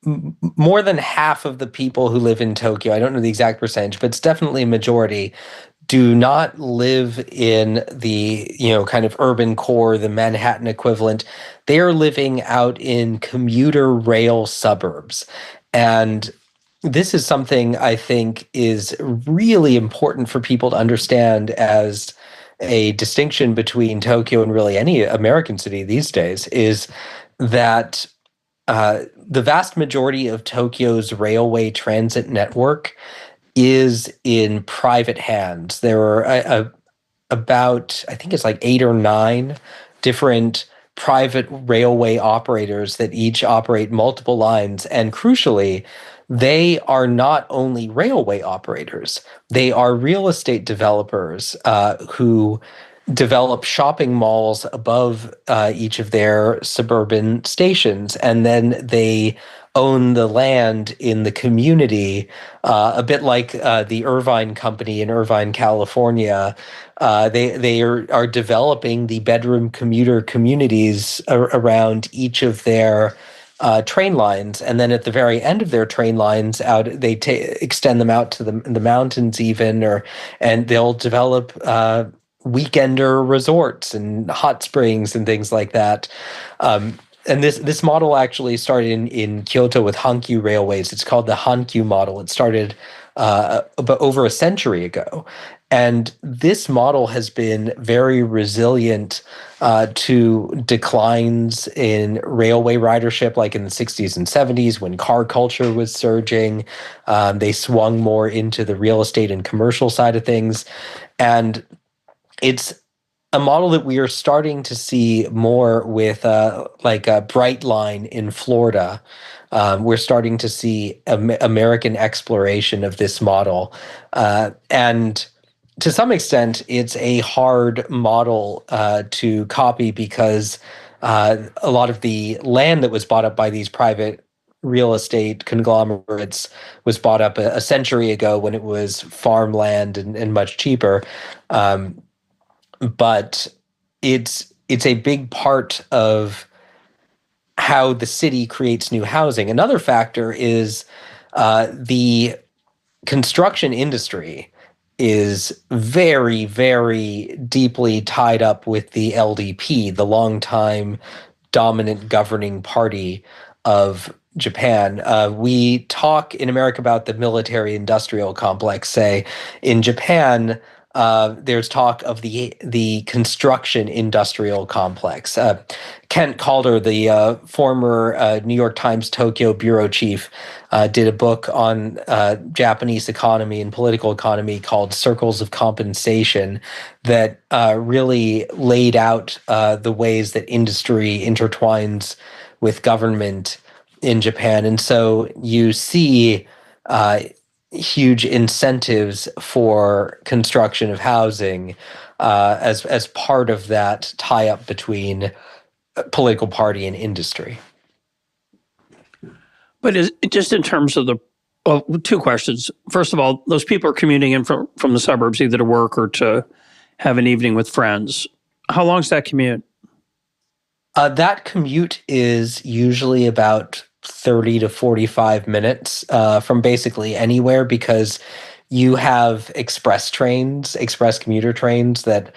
more than half of the people who live in Tokyo, I don't know the exact percentage, but it's definitely a majority, do not live in the, kind of urban core, the Manhattan equivalent. They are living out in commuter rail suburbs. And this is something I think is really important for people to understand as a distinction between Tokyo and really any American city these days, is that the vast majority of Tokyo's railway transit network is in private hands. There are about, I think it's like 8 or 9 different private railway operators that each operate multiple lines. And crucially, they are not only railway operators, they are real estate developers who develop shopping malls above each of their suburban stations, and then they own the land in the community, a bit like the Irvine Company in Irvine, California. They are developing the bedroom commuter communities around each of their train lines, and then at the very end of their train lines, they extend them out to the mountains even, and they'll develop weekender resorts and hot springs and things like that. And this model actually started in Kyoto with Hankyu Railways. It's called the Hankyu model. It started about over a century ago. And this model has been very resilient to declines in railway ridership, like in the 60s and 70s when car culture was surging. They swung more into the real estate and commercial side of things. And it's a model that we are starting to see more with like a Brightline in Florida. We're starting to see American exploration of this model. And to some extent, it's a hard model to copy because a lot of the land that was bought up by these private real estate conglomerates was bought up a century ago when it was farmland and much cheaper. But it's a big part of how the city creates new housing. Another factor is the construction industry is very, very deeply tied up with the LDP, the longtime dominant governing party of Japan. We talk in America about the military industrial complex, say. In Japan, there's talk of the construction industrial complex. Kent Calder, the former New York Times Tokyo bureau chief, did a book on Japanese economy and political economy called Circles of Compensation that really laid out the ways that industry intertwines with government in Japan. And so you see huge incentives for construction of housing as part of that tie-up between political party and industry. But just in terms of two questions. First of all, those people are commuting in from the suburbs either to work or to have an evening with friends. How long is that commute? That commute is usually about 30 to 45 minutes from basically anywhere because you have express commuter trains that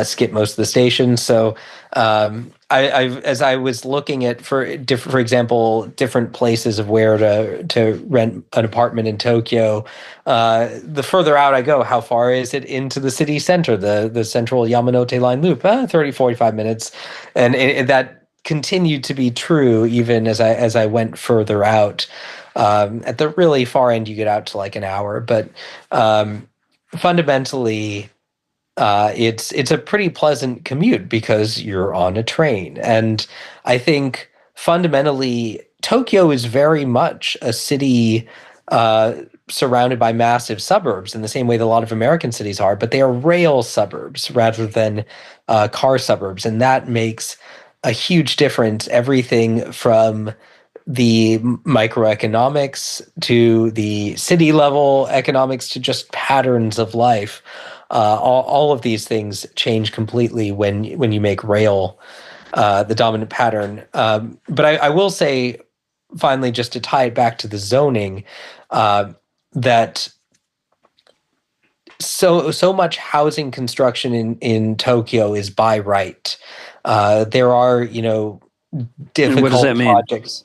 skip most of the stations. So as I was looking at, for example, different places of where to rent an apartment in Tokyo, the further out I go, how far is it into the city center, the central Yamanote line loop? 30, 45 minutes. And that continued to be true even as I went further out. At the really far end, you get out to like an hour, but fundamentally, it's a pretty pleasant commute because you're on a train. And I think fundamentally, Tokyo is very much a city surrounded by massive suburbs in the same way that a lot of American cities are, but they are rail suburbs rather than car suburbs. And that makes a huge difference. Everything from the microeconomics to the city level economics to just patterns of life. All of these things change completely when you make rail the dominant pattern. But I will say, finally, just to tie it back to the zoning, that so much housing construction in Tokyo is by right. There are difficult what does that mean? projects.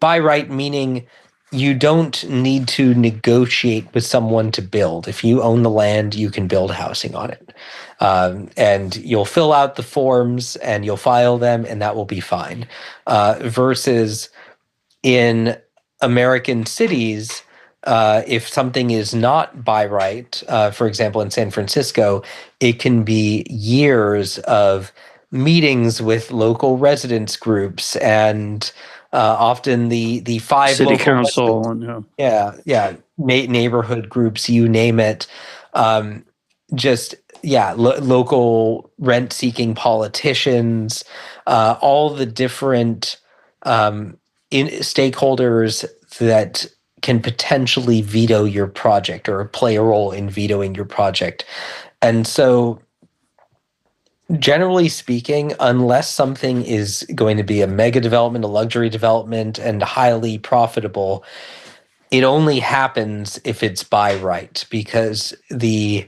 By right meaning you don't need to negotiate with someone to build. If you own the land, you can build housing on it. And you'll fill out the forms and you'll file them, and that will be fine. Versus in American cities, if something is not by right, for example, in San Francisco, it can be years of meetings with local residents groups and often the five City local council and neighborhood groups, you name it. Local rent-seeking politicians, all the different stakeholders that can potentially veto your project or play a role in vetoing your project. And so generally speaking, unless something is going to be a mega development, a luxury development, and highly profitable, it only happens if it's by right, because in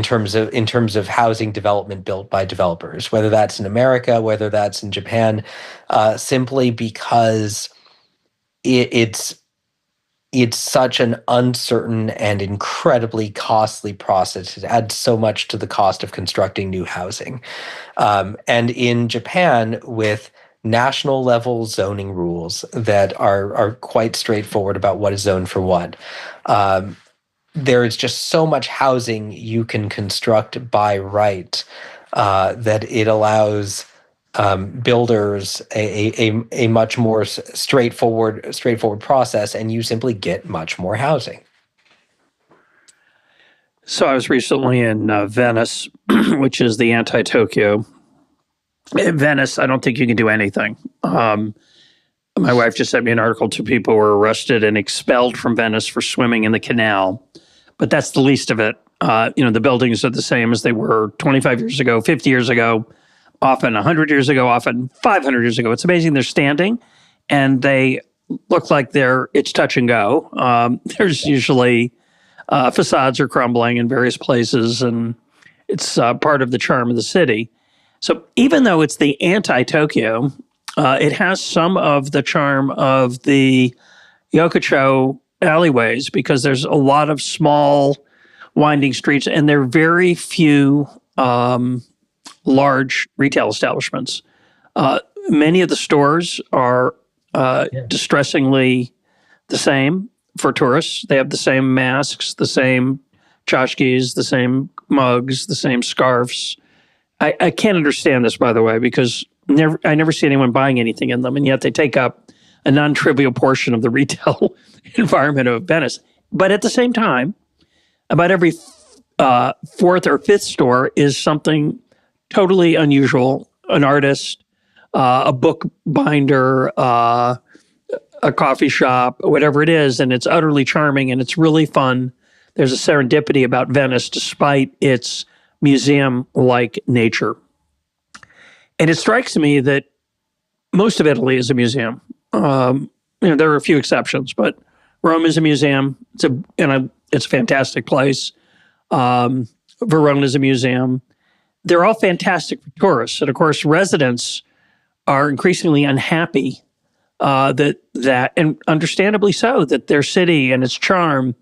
terms of housing development built by developers, whether that's in America, whether that's in Japan, simply because it's such an uncertain and incredibly costly process. It adds so much to the cost of constructing new housing. And in Japan, with national level zoning rules that are quite straightforward about what is zoned for what, there is just so much housing you can construct by right that it allows builders a much more straightforward process, and you simply get much more housing. So I was recently in Venice, which is the anti-Tokyo. In Venice, I don't think you can do anything. My wife just sent me an article. 2 people were arrested and expelled from Venice for swimming in the canal, but that's the least of it. The buildings are the same as they were 25 years ago, 50 years ago, often 100 years ago, often 500 years ago. It's amazing they're standing, and they look like it's touch and go. There's usually facades are crumbling in various places, and it's part of the charm of the city. So even though it's the anti-Tokyo, it has some of the charm of the yokocho alleyways because there's a lot of small winding streets, and there are very few large retail establishments. Many of the stores are distressingly the same for tourists. They have the same masks, the same tchotchkes, the same mugs, the same scarves. I can't understand this, by the way, because I never see anyone buying anything in them, and yet they take up a non-trivial portion of the retail environment of Venice. But at the same time, about every fourth or fifth store is something totally unusual, an artist, a book binder, a coffee shop, whatever it is, and it's utterly charming and it's really fun. There's a serendipity about Venice despite its museum-like nature. And it strikes me that most of Italy is a museum. There are a few exceptions, but Rome is a museum. It's a fantastic place. Verona is a museum. They're all fantastic for tourists. And of course, residents are increasingly unhappy that, and understandably so, that their city and its charm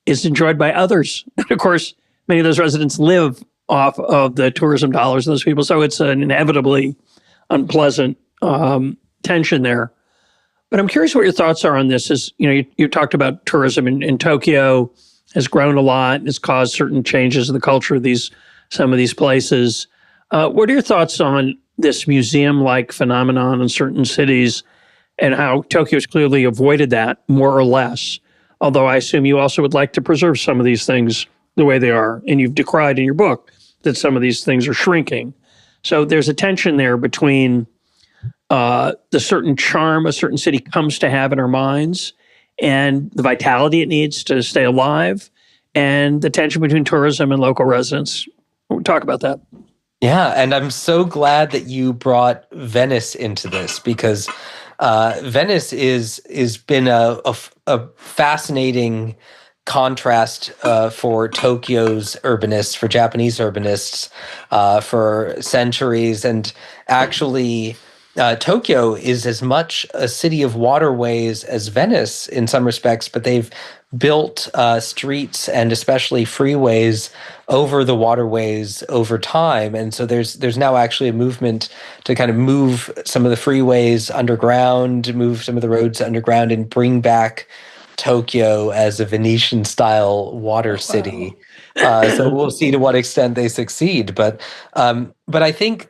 is enjoyed by others. And of course, many of those residents live off of the tourism dollars of those people. So it's an inevitably unpleasant tension there. But I'm curious what your thoughts are on this. You talked about tourism in Tokyo has grown a lot and has caused certain changes in the culture of some of these places. What are your thoughts on this museum-like phenomenon in certain cities and how Tokyo's clearly avoided that more or less? Although I assume you also would like to preserve some of these things the way they are. And you've decried in your book that some of these things are shrinking. So there's a tension there between the certain charm a certain city comes to have in our minds and the vitality it needs to stay alive, and the tension between tourism and local residents. We'll talk about that. Yeah, and I'm so glad that you brought Venice into this because Venice is been a fascinating contrast for Tokyo's urbanists, for Japanese urbanists, for centuries. And actually, Tokyo is as much a city of waterways as Venice in some respects, but they've built streets and especially freeways over the waterways over time. And so there's now actually a movement to kind of move some of the freeways underground, move some of the roads underground, and bring back Tokyo as a Venetian-style water city. So we'll see to what extent they succeed. But I think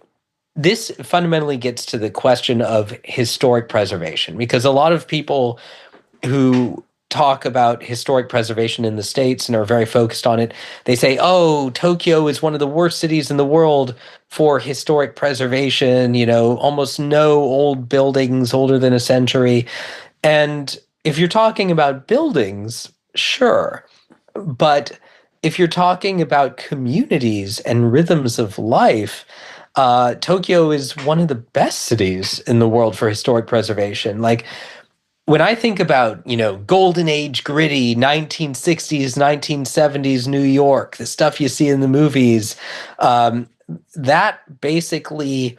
this fundamentally gets to the question of historic preservation, because a lot of people who talk about historic preservation in the States and are very focused on it, they say, oh, Tokyo is one of the worst cities in the world for historic preservation, almost no old buildings older than a century. And if you're talking about buildings, sure. But if you're talking about communities and rhythms of life, Tokyo is one of the best cities in the world for historic preservation. Like, when I think about, golden age gritty 1960s, 1970s New York, the stuff you see in the movies, that basically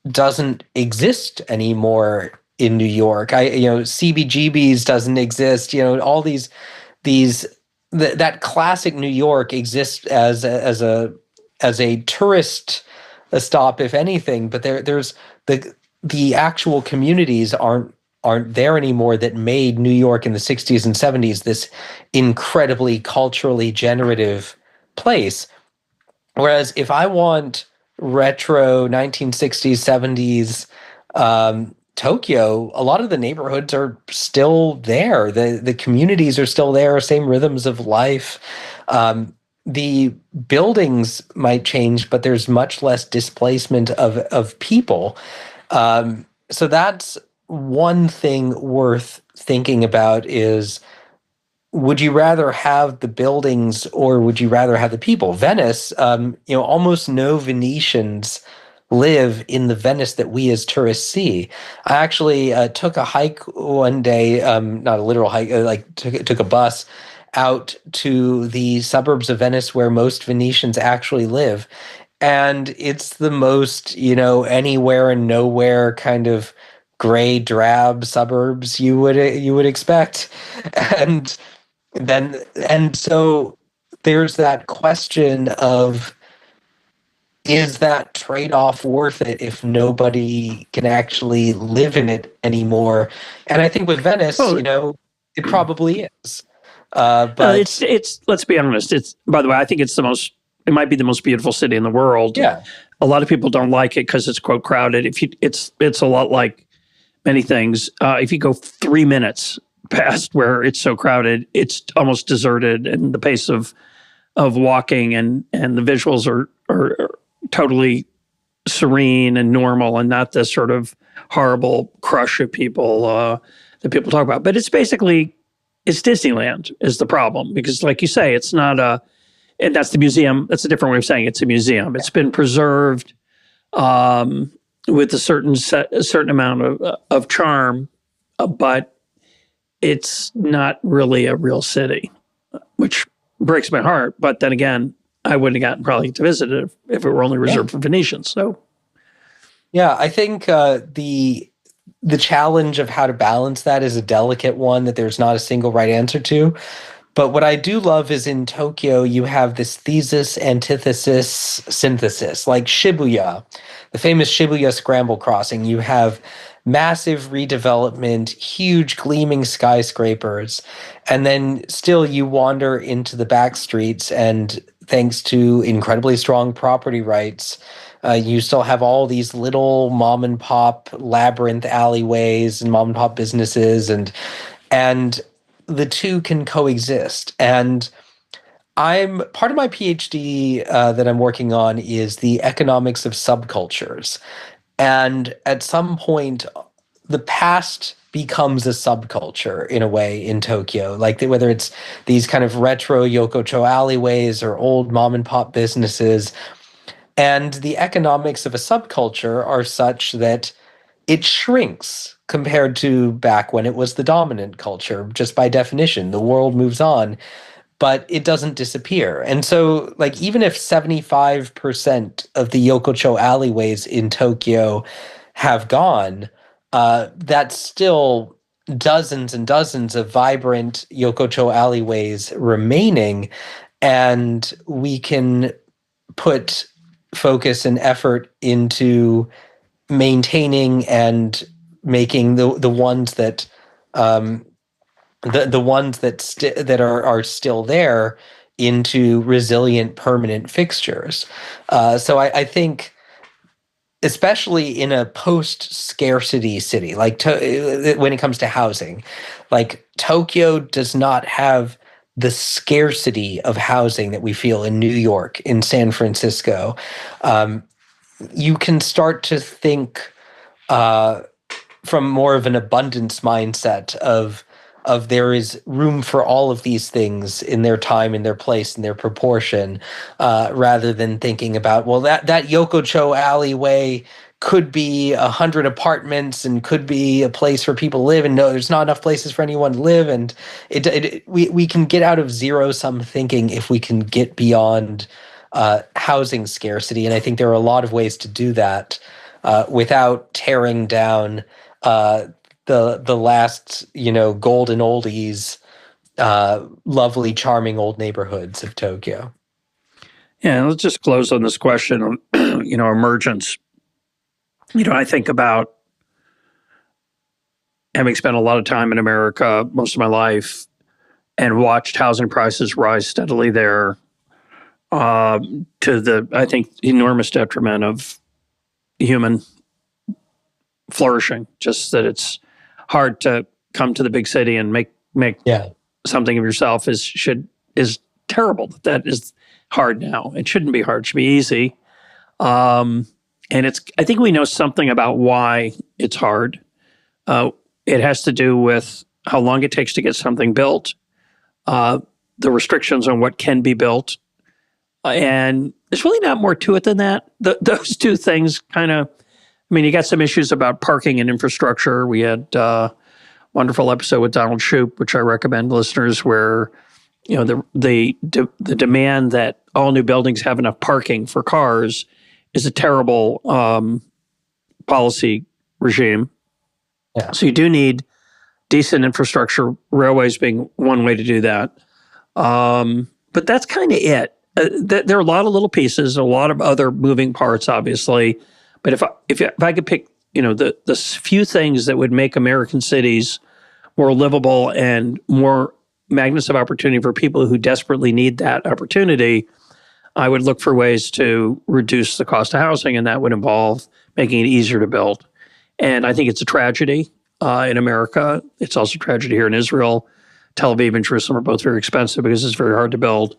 doesn't exist anymore in New York. CBGB's doesn't exist. All that classic New York exists as a tourist stop, if anything. But there's the actual communities aren't there anymore that made New York in the 60s and 70s this incredibly culturally generative place. Whereas if I want retro 1960s, 70s Tokyo, a lot of the neighborhoods are still there. The communities are still there, same rhythms of life. the buildings might change, but there's much less displacement of people. So that's one thing worth thinking about is, would you rather have the buildings or would you rather have the people? Venice, almost no Venetians live in the Venice that we as tourists see. I actually took a hike one day, not a literal hike, took a bus out to the suburbs of Venice where most Venetians actually live. And it's the most, anywhere and nowhere kind of gray, drab suburbs you would expect. And so there's that question of, is that trade-off worth it if nobody can actually live in it anymore? And I think with Venice, Well, it probably is. no, But it's. Let's be honest. It's, by the way, I think it's the most. It might be the most beautiful city in the world. yeah, A lot of people don't like it because it's quote crowded. It's a lot like many things. If you go 3 minutes past where it's so crowded, it's almost deserted, and the pace of walking and the visuals are totally serene and normal, and not this sort of horrible crush of people that people talk about. But it's basically, it's Disneyland is the problem, because like you say, it's not and that's the museum. That's a different way of saying it's a museum. It's been preserved with a certain amount of charm, but it's not really a real city, which breaks my heart. But then again, I wouldn't have gotten probably to visit it if it were only reserved for Venetians. So, yeah, I think the challenge of how to balance that is a delicate one that there's not a single right answer to. But what I do love is in Tokyo, you have this thesis, antithesis, synthesis, like Shibuya, the famous Shibuya Scramble Crossing. You have massive redevelopment, huge gleaming skyscrapers, and then still you wander into the back streets, and thanks to incredibly strong property rights, you still have all these little mom and pop labyrinth alleyways and mom and pop businesses, and the two can coexist. And I'm part of my PhD that I'm working on is the economics of subcultures. And at some point, the past becomes a subculture in a way in Tokyo, like whether it's these kind of retro yokocho alleyways or old mom and pop businesses. And the economics of a subculture are such that it shrinks compared to back when it was the dominant culture. Just by definition, the world moves on, but it doesn't disappear. And so, like, even if 75% of the yokocho alleyways in Tokyo have gone, that's still dozens and dozens of vibrant yokocho alleyways remaining. And we can put focus and effort into maintaining and making the ones that the ones that are still there into resilient permanent fixtures. So I think, especially in a post-scarcity city, like when it comes to housing, like Tokyo does not have the scarcity of housing that we feel in New York, in San Francisco. You can start to think from more of an abundance mindset of there is room for all of these things in their time, in their place, in their proportion, rather than thinking about, well, that yokocho alleyway could be 100 apartments and could be a place for people to live, and no, there's not enough places for anyone to live. And we can get out of zero-sum thinking if we can get beyond housing scarcity. And I think there are a lot of ways to do that without tearing down the last, golden oldies, lovely, charming old neighborhoods of Tokyo. yeah, let's just close on this question of, emergence. I think about having spent a lot of time in America most of my life and watched housing prices rise steadily there, to the, I think, enormous detriment of human flourishing. Just that it's hard to come to the big city and make Yeah. something of yourself is terrible. That is hard now. It shouldn't be hard. It should be easy. And I think we know something about why it's hard. It has to do with how long it takes to get something built, the restrictions on what can be built. And there's really not more to it than that. Those two things kind of, you got some issues about parking and infrastructure. We had a wonderful episode with Donald Shoup, which I recommend listeners, where the demand that all new buildings have enough parking for cars is a terrible policy regime. Yeah. So you do need decent infrastructure, railways being one way to do that. But that's kind of it. There are a lot of little pieces, a lot of other moving parts, obviously. But if I could pick, the few things that would make American cities more livable and more magnets of opportunity for people who desperately need that opportunity, I would look for ways to reduce the cost of housing, and that would involve making it easier to build. And I think it's a tragedy in America. It's also a tragedy here in Israel. Tel Aviv and Jerusalem are both very expensive because it's very hard to build.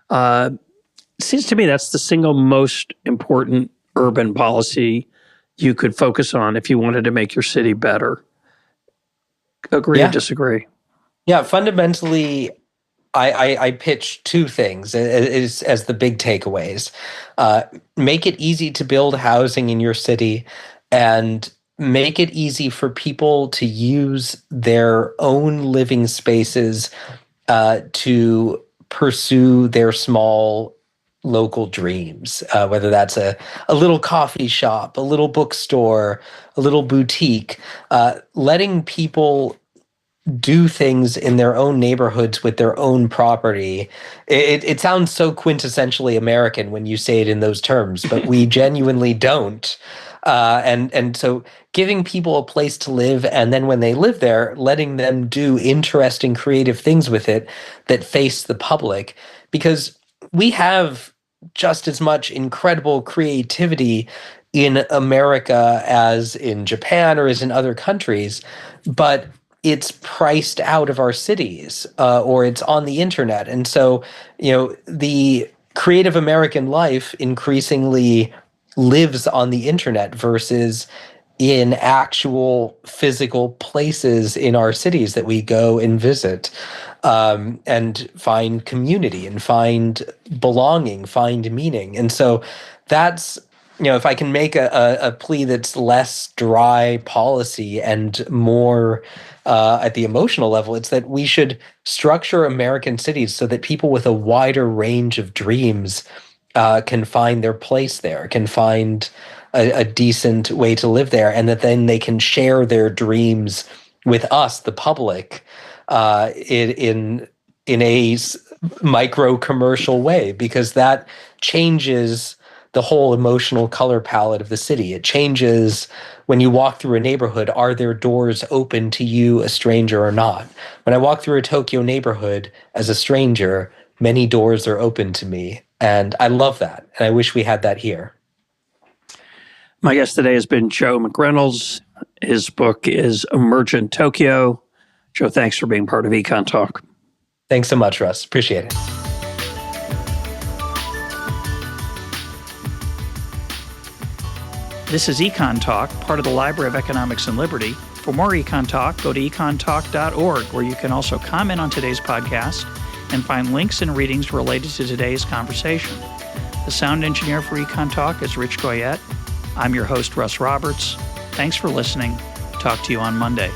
It seems to me that's the single most important urban policy you could focus on if you wanted to make your city better. Agree or disagree? Yeah, fundamentally, I pitch two things as the big takeaways. Make it easy to build housing in your city, and make it easy for people to use their own living spaces to pursue their small local dreams, whether that's a little coffee shop, a little bookstore, a little boutique, letting people do things in their own neighborhoods with their own property. It sounds so quintessentially American when you say it in those terms, but we genuinely don't. And so giving people a place to live, and then when they live there, letting them do interesting, creative things with it that face the public, because we have just as much incredible creativity in America as in Japan or as in other countries, but it's priced out of our cities, or it's on the internet. And so, the creative American life increasingly lives on the internet versus in actual physical places in our cities that we go and visit, and find community and find belonging, find meaning. And so that's, if I can make a plea that's less dry policy and more at the emotional level, it's that we should structure American cities so that people with a wider range of dreams can find their place there, can find a decent way to live there, and that then they can share their dreams with us, the public, in a micro commercial way, because that changes the whole emotional color palette of the city. It changes when you walk through a neighborhood. Are there doors open to you, a stranger, or not? When I walk through a Tokyo neighborhood as a stranger, many doors are open to me. And I love that. And I wish we had that here. My guest today has been Joe McReynolds. His book is Emergent Tokyo. Joe, thanks for being part of EconTalk. Thanks so much, Russ. Appreciate it. This is EconTalk, part of the Library of Economics and Liberty. For more EconTalk, go to econtalk.org, where you can also comment on today's podcast and find links and readings related to today's conversation. The sound engineer for EconTalk is Rich Goyette. I'm your host, Russ Roberts. Thanks for listening. Talk to you on Monday.